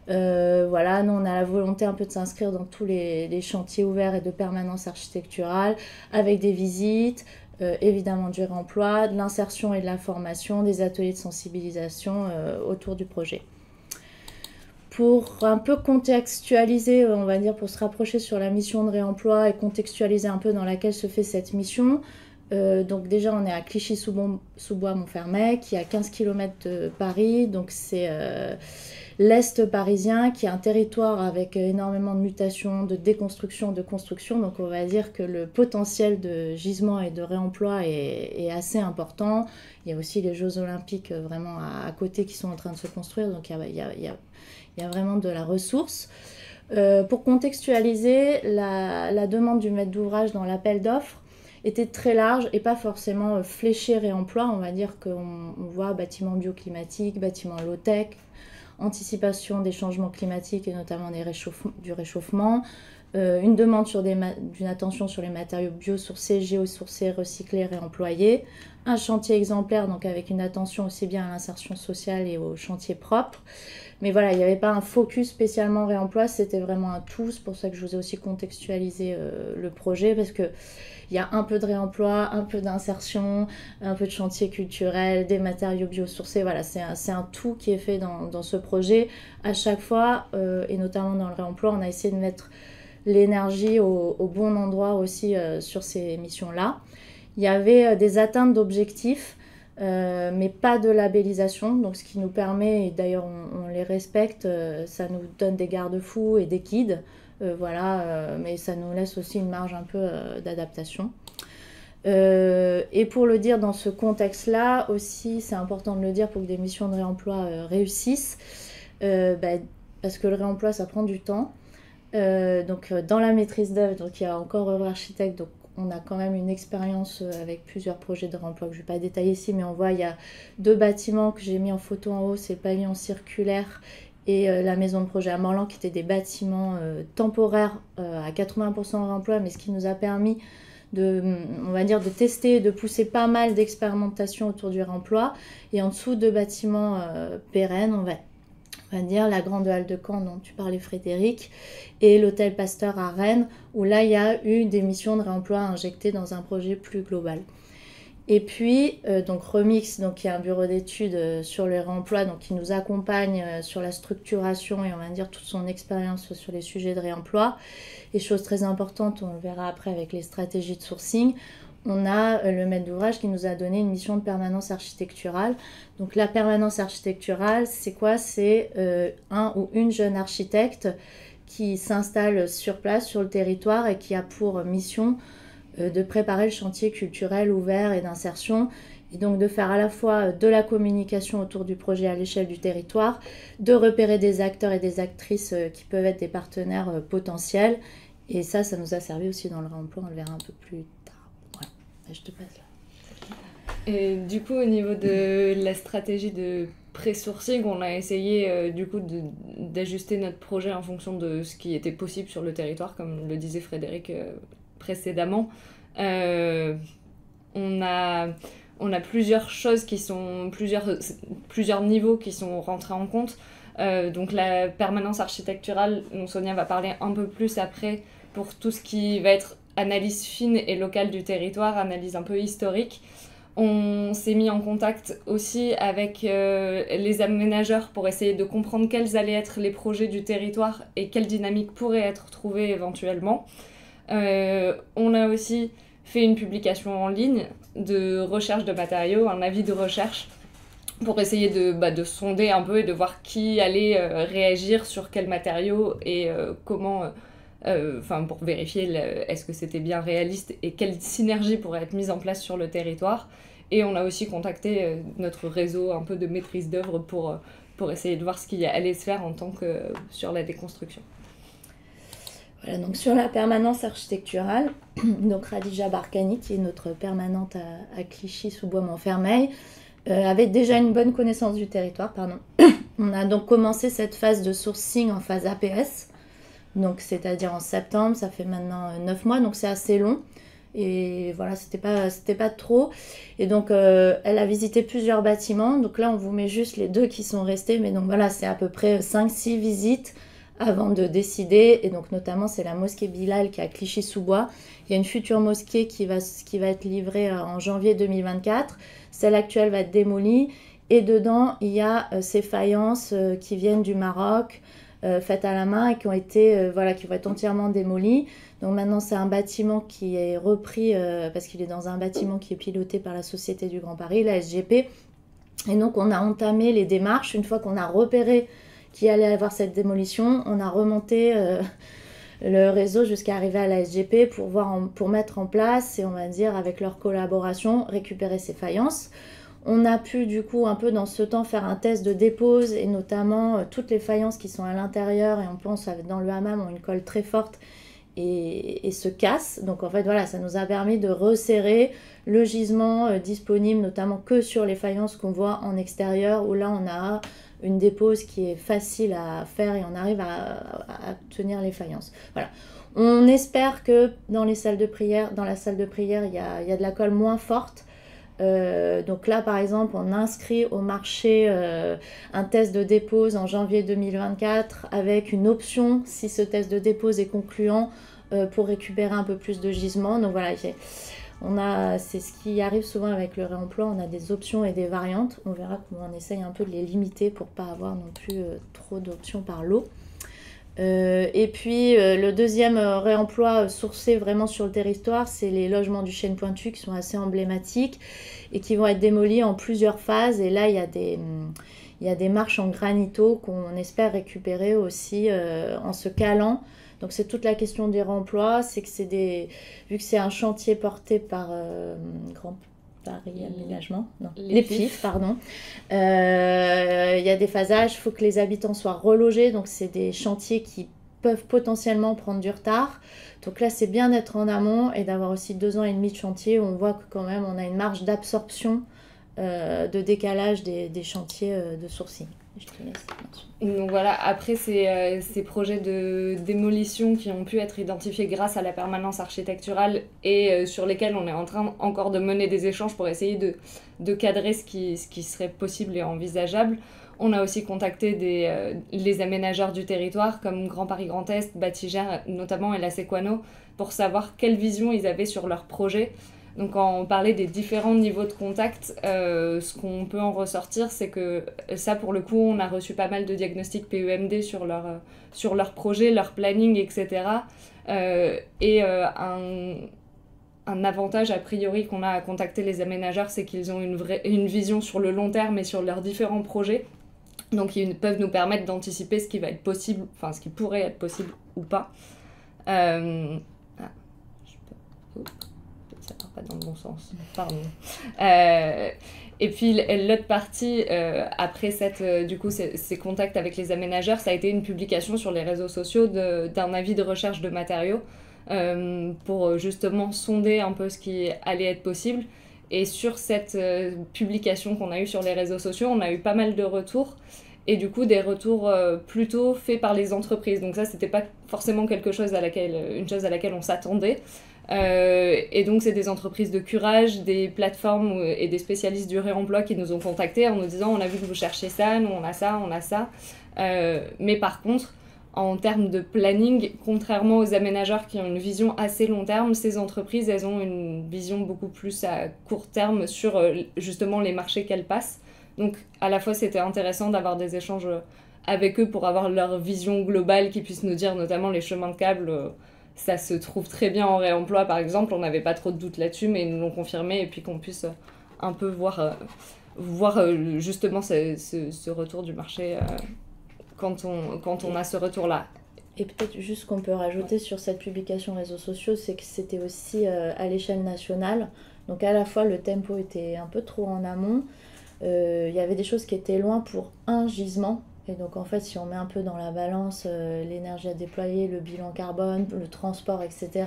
Voilà, nous on a la volonté un peu de s'inscrire dans tous les chantiers ouverts et de permanence architecturale, avec des visites, évidemment du réemploi, de l'insertion et de la formation, des ateliers de sensibilisation autour du projet. Pour un peu contextualiser, on va dire, pour se rapprocher sur la mission de réemploi et contextualiser un peu dans laquelle se fait cette mission, Donc déjà, on est à Clichy-sous-Bois-Montfermeil, qui est à 15 km de Paris. Donc c'est l'Est parisien, qui est un territoire avec énormément de mutations, de déconstruction, de construction. Donc on va dire que le potentiel de gisement et de réemploi est assez important. Il y a aussi les Jeux Olympiques vraiment à côté qui sont en train de se construire. Donc il y a vraiment de la ressource. Pour contextualiser, la demande du maître d'ouvrage dans l'appel d'offres était très large et pas forcément fléchée réemploi. On va dire qu'on voit bâtiments bioclimatiques, bâtiments low-tech, anticipation des changements climatiques et notamment du réchauffement, une demande d'une attention sur les matériaux biosourcés, géosourcés, recyclés, réemployés, un chantier exemplaire donc avec une attention aussi bien à l'insertion sociale et au chantier propre. Mais voilà, il n'y avait pas un focus spécialement réemploi, c'était vraiment un tout. C'est pour ça que je vous ai aussi contextualisé le projet, parce qu'il y a un peu de réemploi, un peu d'insertion, un peu de chantier culturel, des matériaux biosourcés. Voilà, c'est un tout qui est fait dans ce projet. À chaque fois, et notamment dans le réemploi, on a essayé de mettre l'énergie au bon endroit aussi sur ces missions-là. Il y avait des atteintes d'objectifs, mais pas de labellisation, donc ce qui nous permet, et d'ailleurs on les respecte, ça nous donne des garde-fous et des guides, mais ça nous laisse aussi une marge un peu d'adaptation. Et pour le dire dans ce contexte-là aussi, c'est important de le dire pour que des missions de réemploi réussissent, parce que le réemploi ça prend du temps. Donc dans la maîtrise d'œuvre, donc il y a encore œuvre architecte, donc on a quand même une expérience avec plusieurs projets de réemploi que je ne vais pas détailler ici, mais on voit il y a 2 bâtiments que j'ai mis en photo en haut, c'est le pavillon circulaire et la maison de projet à Morlan, qui étaient des bâtiments temporaires à 80% en réemploi, mais ce qui nous a permis on va dire de tester, de pousser pas mal d'expérimentation autour du réemploi. Et en dessous, 2 bâtiments pérennes, on va dire la grande halle de Caen dont tu parlais Frédéric, et l'hôtel Pasteur à Rennes, où là il y a eu des missions de réemploi injectées dans un projet plus global. Et puis donc Remix, donc qui est un bureau d'études sur le réemploi, donc qui nous accompagne sur la structuration et on va dire toute son expérience sur les sujets de réemploi. Et chose très importante, on le verra après avec les stratégies de sourcing, on a le maître d'ouvrage qui nous a donné une mission de permanence architecturale. Donc la permanence architecturale, c'est quoi? C'est un ou une jeune architecte qui s'installe sur place, sur le territoire, et qui a pour mission de préparer le chantier culturel ouvert et d'insertion, et donc de faire à la fois de la communication autour du projet à l'échelle du territoire, de repérer des acteurs et des actrices qui peuvent être des partenaires potentiels. Et ça nous a servi aussi dans le réemploi, on le verra un peu plus tard. Voilà, je te passe là. Et du coup, au niveau de la stratégie de pré-sourcing, on a essayé du coup d'ajuster notre projet en fonction de ce qui était possible sur le territoire, comme le disait Frédéric précédemment. On a plusieurs choses qui sont, plusieurs niveaux qui sont rentrés en compte. Donc la permanence architecturale, dont Sonia va parler un peu plus après, pour tout ce qui va être analyse fine et locale du territoire, analyse un peu historique. On s'est mis en contact aussi avec les aménageurs pour essayer de comprendre quels allaient être les projets du territoire et quelle dynamique pourrait être trouvée éventuellement. On a aussi fait une publication en ligne de recherche de matériaux, un avis de recherche, pour essayer de sonder un peu et de voir qui allait réagir sur quels matériaux et comment, pour vérifier est-ce que c'était bien réaliste et quelle synergie pourrait être mise en place sur le territoire. Et on a aussi contacté notre réseau un peu de maîtrise d'œuvre pour essayer de voir ce qui allait se faire en tant que sur la déconstruction. Voilà, donc sur la permanence architecturale, donc Radija Barkani, qui est notre permanente à Clichy-sous-Bois-Montfermeil, avait déjà une bonne connaissance du territoire. On a donc commencé cette phase de sourcing en phase APS, donc c'est-à-dire en septembre, ça fait maintenant 9 mois, donc c'est assez long. Et voilà, c'était pas trop. Et donc, elle a visité plusieurs bâtiments. Donc là, on vous met juste les 2 qui sont restés. Mais donc voilà, c'est à peu près 5-6 visites avant de décider. Et donc, notamment, c'est la mosquée Bilal qui est à Clichy-sous-Bois. Il y a une future mosquée qui va être livrée en janvier 2024. Celle actuelle va être démolie. Et dedans, il y a ces faïences qui viennent du Maroc, faites à la main et qui ont été, qui vont être entièrement démolies. Donc maintenant, c'est un bâtiment qui est repris parce qu'il est dans un bâtiment qui est piloté par la Société du Grand Paris, la SGP. Et donc, on a entamé les démarches. Une fois qu'on a repéré qu'il allait y avoir cette démolition, on a remonté le réseau jusqu'à arriver à la SGP pour mettre en place, et on va dire avec leur collaboration, récupérer ces faïences. On a pu du coup un peu dans ce temps faire un test de dépose, et notamment toutes les faïences qui sont à l'intérieur, et on pense dans le hammam, ont une colle très forte et se cassent. Donc en fait voilà, ça nous a permis de resserrer le gisement disponible, notamment que sur les faïences qu'on voit en extérieur, où là on a une dépose qui est facile à faire et on arrive à tenir les faïences. Voilà. On espère que dans la salle de prière, il y a de la colle moins forte. Donc là par exemple on inscrit au marché un test de dépose en janvier 2024 avec une option si ce test de dépose est concluant pour récupérer un peu plus de gisement. Donc voilà, c'est ce qui arrive souvent avec le réemploi, on a des options et des variantes. On verra comment on essaye un peu de les limiter pour pas avoir non plus trop d'options par lot. Et puis le deuxième réemploi sourcé vraiment sur le territoire, c'est les logements du Chêne Pointu qui sont assez emblématiques et qui vont être démolis en plusieurs phases. Et là, il y a des marches en granito qu'on espère récupérer aussi en se calant. Donc c'est toute la question des réemplois, c'est que vu que c'est un chantier porté par Grand Paris Aménagement, non, les PIF, pardon. Il y a des phasages, il faut que les habitants soient relogés, donc c'est des chantiers qui peuvent potentiellement prendre du retard. Donc là, c'est bien d'être en amont et d'avoir aussi 2 ans et demi de chantier où on voit que quand même on a une marge d'absorption, de décalage des chantiers de sourcing. Je te laisse. Donc voilà, après ces projets de démolition qui ont pu être identifiés grâce à la permanence architecturale et sur lesquels on est en train encore de mener des échanges pour essayer de cadrer ce qui serait possible et envisageable. On a aussi contacté les aménageurs du territoire comme Grand Paris Grand Est, Batigère notamment et la Sequano pour savoir quelle vision ils avaient sur leur projet. Donc quand on parlait des différents niveaux de contact, ce qu'on peut en ressortir, c'est que ça, pour le coup, on a reçu pas mal de diagnostics PEMD sur leur projet, leur planning, etc. Un avantage, a priori, qu'on a à contacter les aménageurs, c'est qu'ils ont une vision sur le long terme et sur leurs différents projets. Donc ils peuvent nous permettre d'anticiper ce qui va être possible, enfin ce qui pourrait être possible ou pas. Ça part pas dans le bon sens, pardon. Et puis l'autre partie, après ces contacts avec les aménageurs, ça a été une publication sur les réseaux sociaux d'un avis de recherche de matériaux pour justement sonder un peu ce qui allait être possible. Et sur cette publication qu'on a eue sur les réseaux sociaux, on a eu pas mal de retours. Et du coup, des retours plutôt faits par les entreprises. Donc ça, c'était pas forcément une chose à laquelle on s'attendait. Et donc c'est des entreprises de curage, des plateformes et des spécialistes du réemploi qui nous ont contactés en nous disant on a vu que vous cherchez ça, nous on a ça. Mais par contre, en termes de planning, contrairement aux aménageurs qui ont une vision assez long terme, ces entreprises elles ont une vision beaucoup plus à court terme sur justement les marchés qu'elles passent. Donc à la fois c'était intéressant d'avoir des échanges avec eux pour avoir leur vision globale qui puisse nous dire notamment les chemins de câble. Ça se trouve très bien en réemploi, par exemple. On n'avait pas trop de doutes là-dessus, mais ils nous l'ont confirmé. Et puis qu'on puisse un peu voir justement ce retour du marché quand on a ce retour-là. Et peut-être juste qu'on peut rajouter sur cette publication réseaux sociaux, c'est que c'était aussi à l'échelle nationale. Donc à la fois, le tempo était un peu trop en amont. Il y avait des choses qui étaient loin pour un gisement. Et donc en fait, si on met un peu dans la balance l'énergie à déployer, le bilan carbone, le transport, etc.,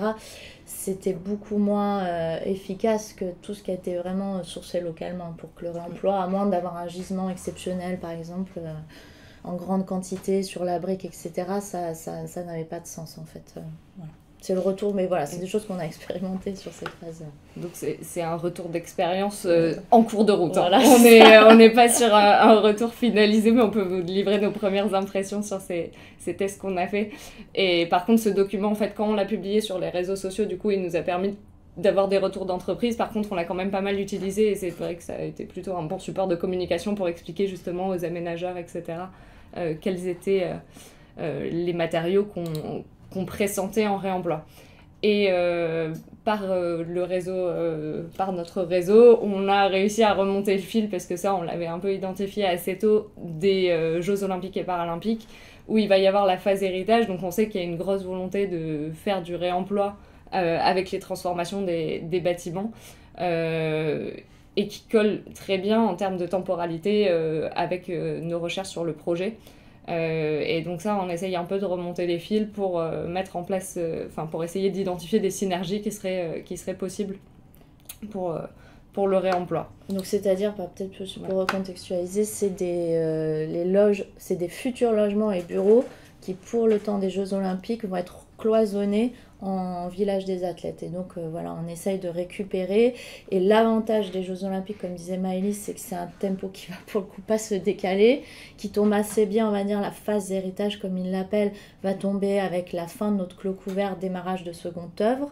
c'était beaucoup moins efficace que tout ce qui a été vraiment sourcé localement pour que le réemploi, à moins d'avoir un gisement exceptionnel, par exemple, en grande quantité sur la brique, etc., ça n'avait pas de sens en fait. Voilà. C'est le retour, mais voilà, c'est des choses qu'on a expérimentées sur cette phase. Donc c'est un retour d'expérience en cours de route. Voilà. On n'est pas sur un retour finalisé, mais on peut vous livrer nos premières impressions sur ces tests qu'on a fait. Et par contre, ce document, en fait, quand on l'a publié sur les réseaux sociaux, du coup, il nous a permis d'avoir des retours d'entreprise. Par contre, on l'a quand même pas mal utilisé et c'est vrai que ça a été plutôt un bon support de communication pour expliquer justement aux aménageurs, etc., quels étaient les matériaux qu'on pressentait en réemploi. Et par notre réseau, on a réussi à remonter le fil, parce que ça, on l'avait un peu identifié assez tôt, des Jeux Olympiques et Paralympiques, où il va y avoir la phase héritage. Donc on sait qu'il y a une grosse volonté de faire du réemploi avec les transformations des bâtiments, et qui colle très bien en termes de temporalité avec nos recherches sur le projet. Et donc ça, on essaye un peu de remonter les fils pour mettre en place, pour essayer d'identifier des synergies qui seraient possibles pour le réemploi. Donc c'est-à-dire, peut-être pour recontextualiser, c'est les loges, c'est des futurs logements et bureaux qui, pour le temps des Jeux Olympiques, vont être cloisonnés en village des athlètes. Et donc voilà, on essaye de récupérer. Et l'avantage des Jeux Olympiques, comme disait Maëlys, c'est que c'est un tempo qui va pour le coup pas se décaler, qui tombe assez bien, on va dire, la phase d'héritage, comme il l'appelle, va tomber avec la fin de notre clos couvert, démarrage de seconde œuvre.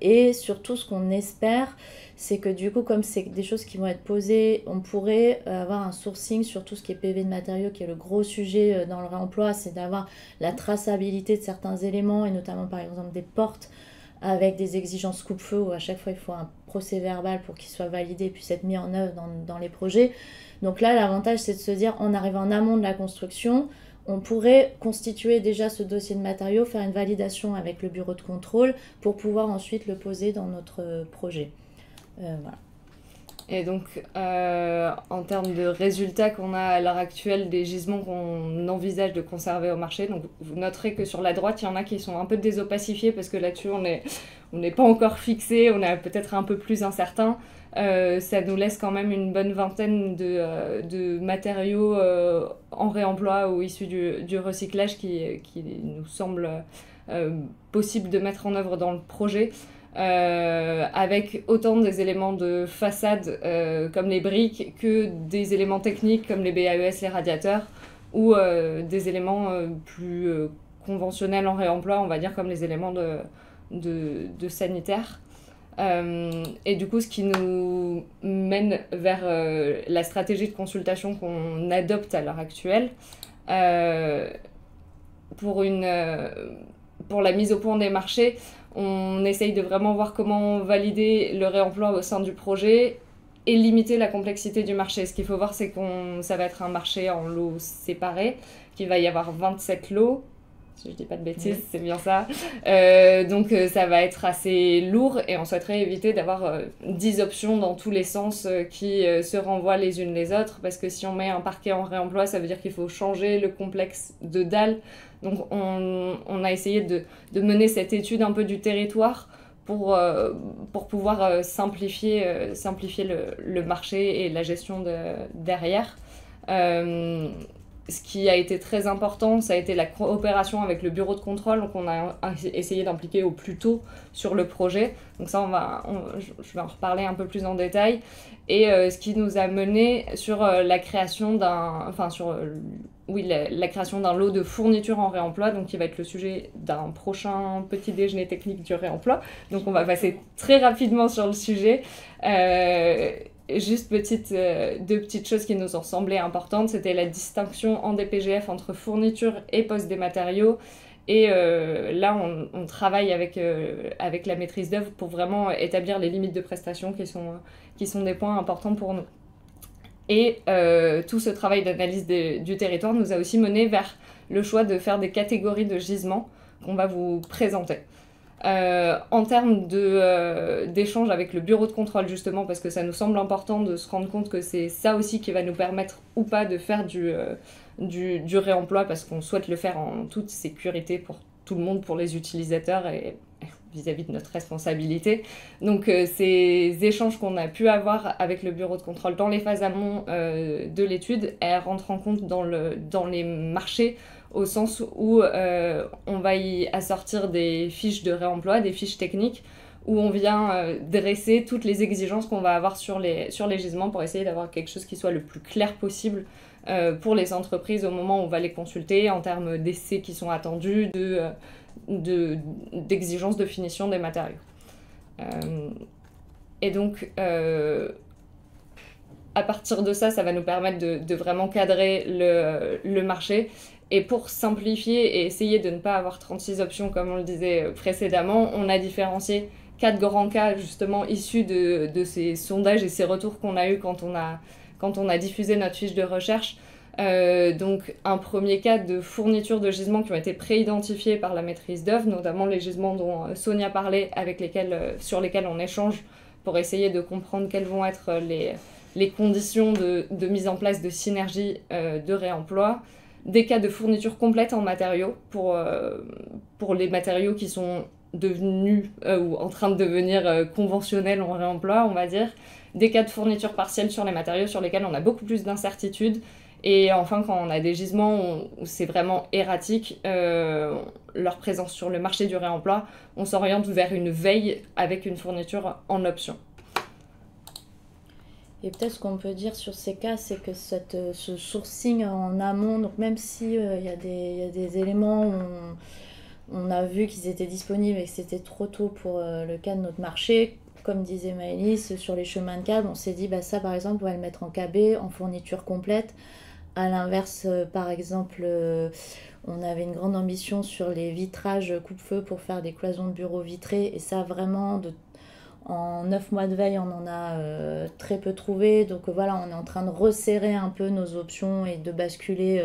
Et surtout, ce qu'on espère, c'est que du coup, comme c'est des choses qui vont être posées, on pourrait avoir un sourcing sur tout ce qui est PV de matériaux, qui est le gros sujet dans le réemploi, c'est d'avoir la traçabilité de certains éléments, et notamment par exemple des portes avec des exigences coupe-feu, où à chaque fois il faut un procès verbal pour qu'il soit validé et puisse être mis en œuvre dans les projets. Donc là, l'avantage, c'est de se dire, on arrive en amont de la construction, on pourrait constituer déjà ce dossier de matériaux, faire une validation avec le bureau de contrôle pour pouvoir ensuite le poser dans notre projet. Voilà. Et donc, en termes de résultats qu'on a à l'heure actuelle des gisements qu'on envisage de conserver au marché, donc vous noterez que sur la droite, il y en a qui sont un peu désopacifiés, parce que là-dessus, on n'est pas encore fixé, on est peut-être un peu plus incertain. Ça nous laisse quand même une bonne vingtaine de matériaux en réemploi ou issus du recyclage qui nous semble possible de mettre en œuvre dans le projet. Avec autant des éléments de façade comme les briques que des éléments techniques comme les BAES, les radiateurs, ou des éléments plus conventionnels en réemploi, on va dire, comme les éléments de sanitaire. Et du coup, ce qui nous mène vers la stratégie de consultation qu'on adopte à l'heure actuelle pour la mise au point des marchés. On essaye de vraiment voir comment valider le réemploi au sein du projet et limiter la complexité du marché. Ce qu'il faut voir, c'est que ça va être un marché en lots séparés, qu'il va y avoir 27 lots, si je dis pas de bêtises, oui. C'est bien ça. Donc ça va être assez lourd, et on souhaiterait éviter d'avoir 10 options dans tous les sens qui se renvoient les unes les autres, parce que si on met un parquet en réemploi, ça veut dire qu'il faut changer le complexe de dalles. Donc on a essayé de mener cette étude un peu du territoire pour pouvoir simplifier le marché et la gestion derrière. Ce qui a été très important, ça a été la coopération avec le bureau de contrôle, donc on a essayé d'impliquer au plus tôt sur le projet. Donc ça, je vais en reparler un peu plus en détail. Et ce qui nous a mené sur la création la création d'un lot de fournitures en réemploi, donc qui va être le sujet d'un prochain petit déjeuner technique du réemploi. Donc on va passer très rapidement sur le sujet. Juste deux petites choses qui nous ont semblé importantes, c'était la distinction en DPGF entre fourniture et poste des matériaux. Et là, on travaille avec la maîtrise d'œuvre pour vraiment établir les limites de prestation qui sont des points importants pour nous. Et tout ce travail d'analyse du territoire nous a aussi mené vers le choix de faire des catégories de gisements qu'on va vous présenter. En termes d'échange avec le bureau de contrôle, justement, parce que ça nous semble important de se rendre compte que c'est ça aussi qui va nous permettre ou pas de faire du réemploi, parce qu'on souhaite le faire en toute sécurité pour tout le monde, pour les utilisateurs et vis-à-vis de notre responsabilité. Donc ces échanges qu'on a pu avoir avec le bureau de contrôle dans les phases amont de l'étude, elles rentrent en compte dans les marchés, au sens où on va y assortir des fiches de réemploi, des fiches techniques, où on vient dresser toutes les exigences qu'on va avoir sur les gisements pour essayer d'avoir quelque chose qui soit le plus clair possible pour les entreprises au moment où on va les consulter, en termes d'essais qui sont attendus, d'exigences de finition des matériaux. Et donc, à partir de ça, ça va nous permettre de vraiment cadrer le marché. Et pour simplifier et essayer de ne pas avoir 36 options, comme on le disait précédemment, on a différencié 4 grands cas justement issus de ces sondages et ces retours qu'on a eus quand on a diffusé notre fiche de recherche. Donc un premier cas de fourniture de gisements qui ont été pré-identifiés par la maîtrise d'œuvre, notamment les gisements dont Sonia parlait, sur lesquels on échange pour essayer de comprendre quelles vont être les conditions de mise en place de synergie de réemploi. Des cas de fourniture complète en matériaux pour les matériaux qui sont devenus ou en train de devenir conventionnels en réemploi, on va dire. Des cas de fourniture partielle sur les matériaux sur lesquels on a beaucoup plus d'incertitudes. Et enfin, quand on a des gisements où c'est vraiment erratique, leur présence sur le marché du réemploi, on s'oriente vers une veille avec une fourniture en option. Et peut-être ce qu'on peut dire sur ces cas, c'est que ce sourcing en amont, donc même si y a des éléments où on a vu qu'ils étaient disponibles et que c'était trop tôt pour le cas de notre marché, comme disait Maëlys, sur les chemins de câble, on s'est dit ça par exemple on va le mettre en KB, en fourniture complète. À l'inverse, par exemple, on avait une grande ambition sur les vitrages coupe-feu pour faire des cloisons de bureaux vitrées. Et ça, vraiment, en 9 mois de veille, on en a très peu trouvé. Donc voilà, on est en train de resserrer un peu nos options et de basculer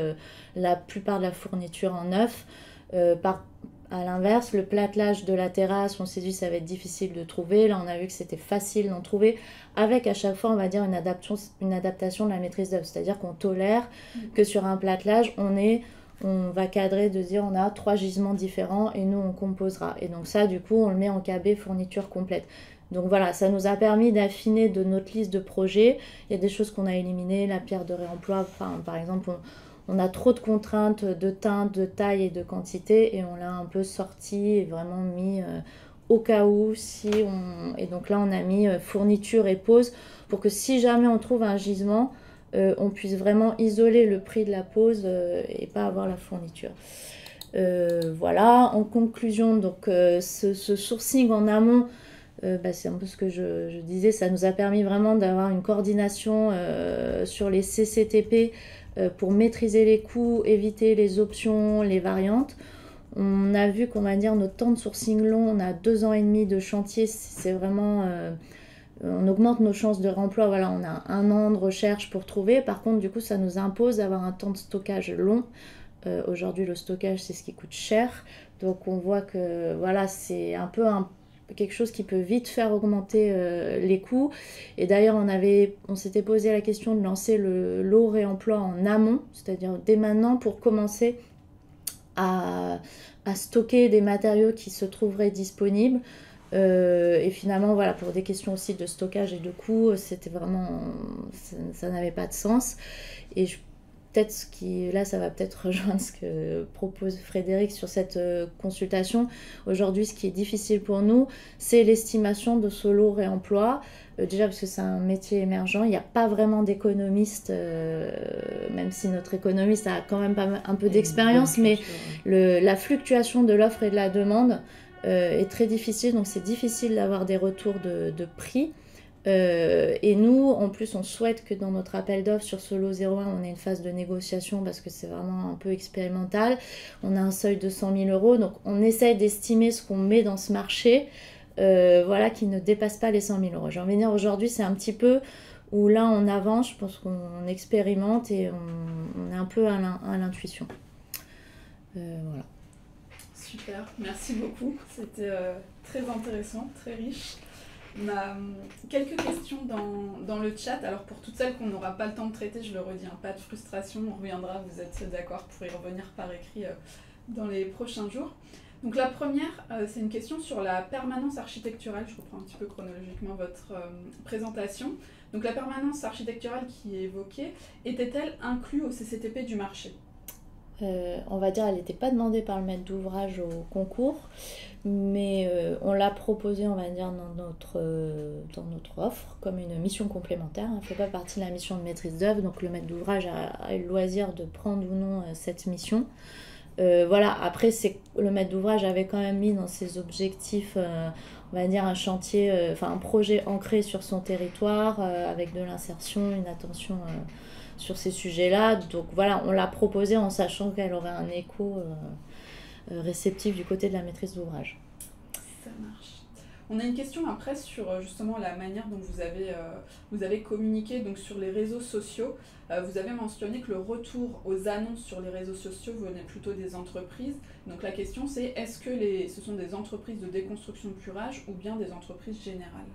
la plupart de la fourniture en neuf. À l'inverse, le platelage de la terrasse, on s'est dit que ça va être difficile de trouver. Là, on a vu que c'était facile d'en trouver, avec à chaque fois, on va dire, une adaptation de la maîtrise d'œuvre. C'est-à-dire qu'on tolère que sur un platelage, on va cadrer de dire on a 3 gisements différents et nous, on composera. Et donc ça, du coup, on le met en KB fourniture complète. Donc voilà, ça nous a permis d'affiner de notre liste de projets. Il y a des choses qu'on a éliminées, la pierre de réemploi, par exemple, on a trop de contraintes de teinte, de taille et de quantité et on l'a un peu sorti et vraiment mis au cas où Et donc là, on a mis fourniture et pose pour que si jamais on trouve un gisement, on puisse vraiment isoler le prix de la pose et pas avoir la fourniture. Voilà, en conclusion, donc ce sourcing en amont, c'est un peu ce que je disais, ça nous a permis vraiment d'avoir une coordination sur les CCTP pour maîtriser les coûts, éviter les options, les variantes. On a vu qu'on va dire notre temps de sourcing long, on a 2 ans et demi de chantier, c'est vraiment... on augmente nos chances de réemploi, voilà, on a 1 an de recherche pour trouver. Par contre, du coup, ça nous impose d'avoir un temps de stockage long. Aujourd'hui, le stockage, c'est ce qui coûte cher. Donc, on voit que voilà, c'est un peu quelque chose qui peut vite faire augmenter les coûts. Et d'ailleurs, on s'était posé la question de lancer le lot réemploi en amont, c'est-à-dire dès maintenant pour commencer à stocker des matériaux qui se trouveraient disponibles. Et finalement, voilà, pour des questions aussi de stockage et de coûts, c'était vraiment... ça n'avait pas de sens. Et là, ça va peut-être rejoindre ce que propose Frédéric sur cette consultation. Aujourd'hui, ce qui est difficile pour nous, c'est l'estimation de ce lot réemploi. Déjà parce que c'est un métier émergent, il n'y a pas vraiment d'économiste, même si notre économiste a quand même un peu d'expérience, mais la fluctuation de l'offre et de la demande est très difficile, donc c'est difficile d'avoir des retours de prix. Et nous, en plus, on souhaite que dans notre appel d'offres sur ce lot 01, on ait une phase de négociation parce que c'est vraiment un peu expérimental. On a un seuil de 100 000 €, donc on essaye d'estimer ce qu'on met dans ce marché, voilà, qui ne dépasse pas les 100 000 €. J'ai envie de dire, aujourd'hui, c'est un petit peu où là, on avance, je pense qu'on expérimente et on est un peu à l'intuition. Voilà. Super, merci beaucoup. C'était très intéressant, très riche. On a quelques questions dans le chat. Alors pour toutes celles qu'on n'aura pas le temps de traiter, je le redis, pas de frustration, on reviendra, vous êtes d'accord pour y revenir par écrit dans les prochains jours. Donc la première, c'est une question sur la permanence architecturale. Je reprends un petit peu chronologiquement votre présentation. Donc la permanence architecturale qui est évoquée, était-elle inclue au CCTP du marché ? On va dire elle n'était pas demandée par le maître d'ouvrage au concours, mais on l'a proposée, on va dire, dans notre offre comme une mission complémentaire. Elle ne fait pas partie de la mission de maîtrise d'œuvre, donc le maître d'ouvrage a eu le loisir de prendre ou non cette mission. Voilà, après, le maître d'ouvrage avait quand même mis dans ses objectifs, on va dire, un chantier, un projet ancré sur son territoire, avec de l'insertion, une attention sur ces sujets-là. Donc voilà, on l'a proposé en sachant qu'elle aurait un écho réceptif du côté de la maîtrise d'ouvrage. Ça marche. On a une question après sur justement la manière dont vous avez communiqué donc, sur les réseaux sociaux. Vous avez mentionné que le retour aux annonces sur les réseaux sociaux venait plutôt des entreprises. Donc la question c'est, est-ce que ce sont des entreprises de déconstruction de curage ou bien des entreprises générales ?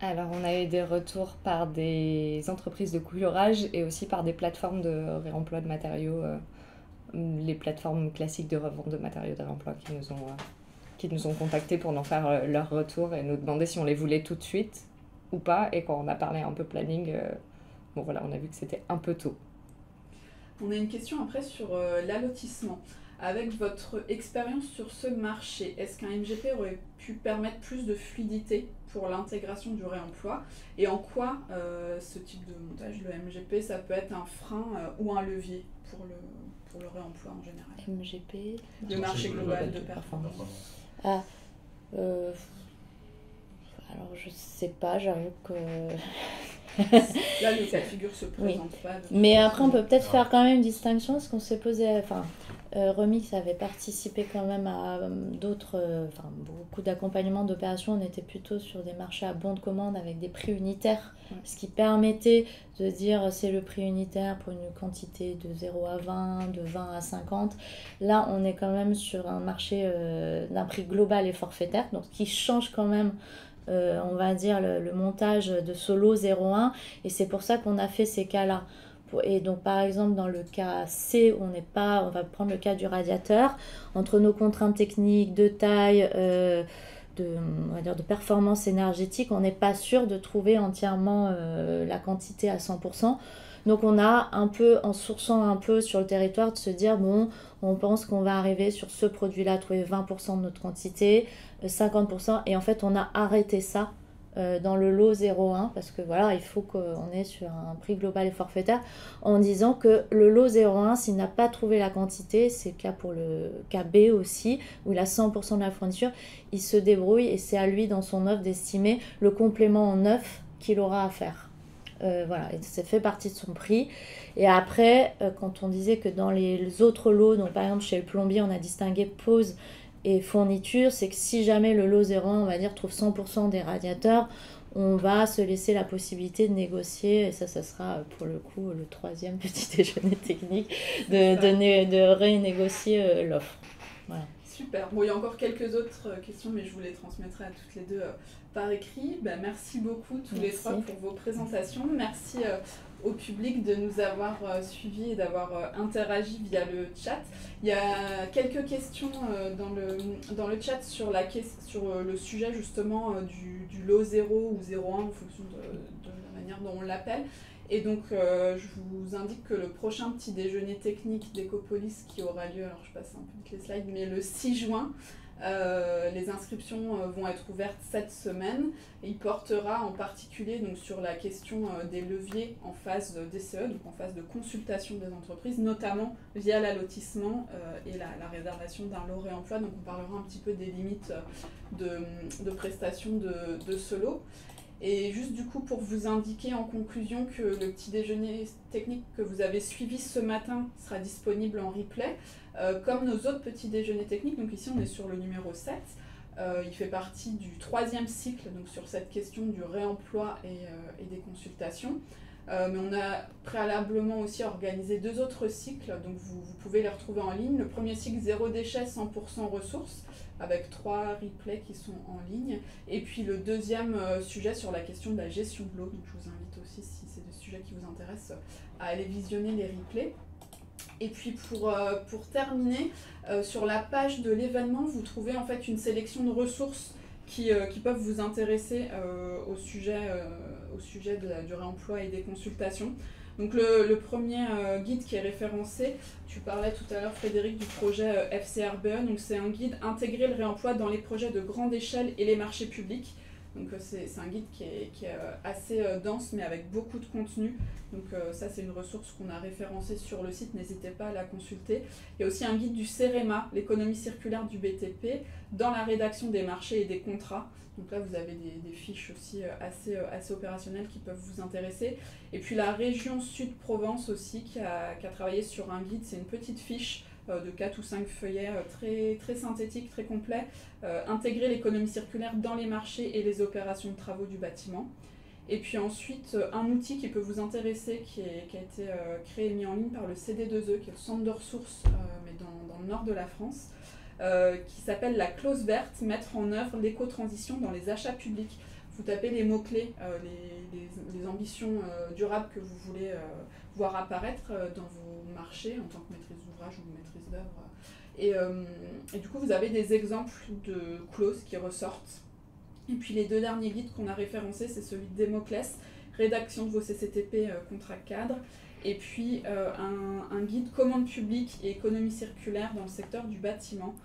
Alors on a eu des retours par des entreprises de coulurage et aussi par des plateformes de réemploi de matériaux, les plateformes classiques de revente de matériaux de réemploi qui nous ont contactés pour nous faire leur retour et nous demander si on les voulait tout de suite ou pas. Et quand on a parlé un peu planning, on a vu que c'était un peu tôt. On a une question après sur l'allotissement. Avec votre expérience sur ce marché, est-ce qu'un MGP aurait pu permettre plus de fluidité pour l'intégration du réemploi ? Et en quoi ce type de montage, le MGP, ça peut être un frein ou un levier pour le réemploi en général ? MGP, le marché global de performance. Alors je sais pas, j'avoue que... Là, le cas de figure se présente pas. Mais après, on peut peut-être faire quand même une distinction, parce qu'on s'est posé... Remix avait participé quand même à beaucoup d'accompagnement d'opérations. On était plutôt sur des marchés à bon de commande avec des prix unitaires, ce qui permettait de dire c'est le prix unitaire pour une quantité de 0 à 20, de 20 à 50. Là, on est quand même sur un marché d'un prix global et forfaitaire, donc qui change quand même, on va dire, le montage de ce lot 0,1. Et c'est pour ça qu'on a fait ces cas-là. Et donc par exemple dans le cas C, on va prendre le cas du radiateur, entre nos contraintes techniques de taille, de performance énergétique, on n'est pas sûr de trouver entièrement la quantité à 100%. Donc on a un peu, en sourçant un peu sur le territoire, de se dire bon, on pense qu'on va arriver sur ce produit-là, trouver 20% de notre quantité, 50%, et en fait on a arrêté ça dans le lot 0,1 parce que voilà, il faut qu'on ait sur un prix global et forfaitaire en disant que le lot 0,1, s'il n'a pas trouvé la quantité, c'est le cas pour le cas B aussi, où il a 100% de la fourniture, il se débrouille et c'est à lui dans son offre d'estimer le complément en neuf qu'il aura à faire. Voilà, et ça fait partie de son prix. Et après, quand on disait que dans les autres lots, donc par exemple chez le plombier, on a distingué pose et fourniture, c'est que si jamais le lot 0,1, on va dire, trouve 100% des radiateurs, on va se laisser la possibilité de négocier, et ça sera pour le coup le troisième petit déjeuner technique, de renégocier l'offre. Voilà. Super. Bon, il y a encore quelques autres questions, mais je vous les transmettrai à toutes les deux par écrit. Merci beaucoup tous les trois pour vos présentations. Merci au public de nous avoir suivis et d'avoir interagi via le chat. Il y a quelques questions dans le chat sur le sujet justement du lot 0 ou 0,1 en fonction de la manière dont on l'appelle. Et donc, je vous indique que le prochain petit déjeuner technique d'Ecopolis qui aura lieu, alors je passe un peu vite les slides, mais le 6 juin, les inscriptions vont être ouvertes cette semaine. Et il portera en particulier donc, sur la question des leviers en phase DCE, donc en phase de consultation des entreprises, notamment via l'allotissement et la réservation d'un lot réemploi. Donc on parlera un petit peu des limites de prestations de ce lot. Et juste du coup pour vous indiquer en conclusion que le petit déjeuner technique que vous avez suivi ce matin sera disponible en replay, comme nos autres petits déjeuners techniques. Donc ici on est sur le numéro 7, il fait partie du 3e cycle, donc sur cette question du réemploi et des consultations. Mais on a préalablement aussi organisé 2 autres cycles, donc vous pouvez les retrouver en ligne. Le premier cycle 0 déchets 100% ressources, avec 3 replays qui sont en ligne. Et puis le deuxième sujet sur la question de la gestion de l'eau. Donc je vous invite aussi, si c'est des sujets qui vous intéressent, à aller visionner les replays. Et puis pour terminer, sur la page de l'événement, vous trouvez en fait une sélection de ressources qui peuvent vous intéresser au sujet du réemploi et des consultations. Donc le premier guide qui est référencé, tu parlais tout à l'heure Frédéric du projet FCRBE, donc c'est un guide intégrer le réemploi dans les projets de grande échelle et les marchés publics. Donc c'est un guide qui est assez dense mais avec beaucoup de contenu. Donc ça c'est une ressource qu'on a référencée sur le site, n'hésitez pas à la consulter. Il y a aussi un guide du CEREMA, l'économie circulaire du BTP, dans la rédaction des marchés et des contrats. Donc là vous avez des fiches aussi assez opérationnelles qui peuvent vous intéresser. Et puis la région Sud-Provence aussi qui a travaillé sur un guide, c'est une petite fiche de 4 ou 5 feuillets très synthétiques, très complets, intégrer l'économie circulaire dans les marchés et les opérations de travaux du bâtiment. Et puis ensuite, un outil qui peut vous intéresser, qui a été créé et mis en ligne par le CD2E, qui est le centre de ressources, mais dans le nord de la France, qui s'appelle la clause verte, mettre en œuvre l'éco-transition dans les achats publics. Vous tapez les mots-clés, les ambitions durables que vous voulez voir apparaître dans vos marchés en tant que maîtrise d'ouvrage ou maîtrise d'œuvre. Et du coup, vous avez des exemples de clauses qui ressortent. Et puis les 2 derniers guides qu'on a référencés, c'est celui de Démoclès, rédaction de vos CCTP contrat cadre, et puis un guide commande publique et économie circulaire dans le secteur du bâtiment,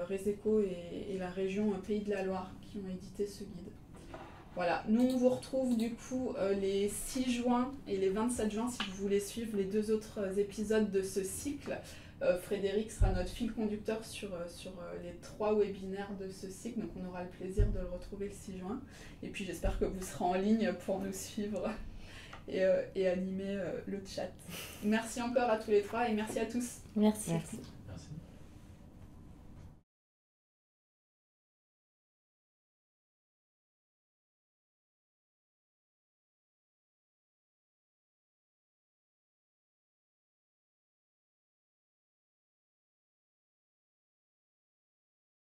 Réseco et la région Pays de la Loire qui ont édité ce guide. Voilà, nous on vous retrouve du coup les 6 juin et les 27 juin si vous voulez suivre les 2 autres épisodes de ce cycle. Frédéric sera notre fil conducteur sur les 3 webinaires de ce cycle, donc on aura le plaisir de le retrouver le 6 juin. Et puis j'espère que vous serez en ligne pour nous suivre et animer le chat. Merci encore à tous les 3 et merci à tous. Merci.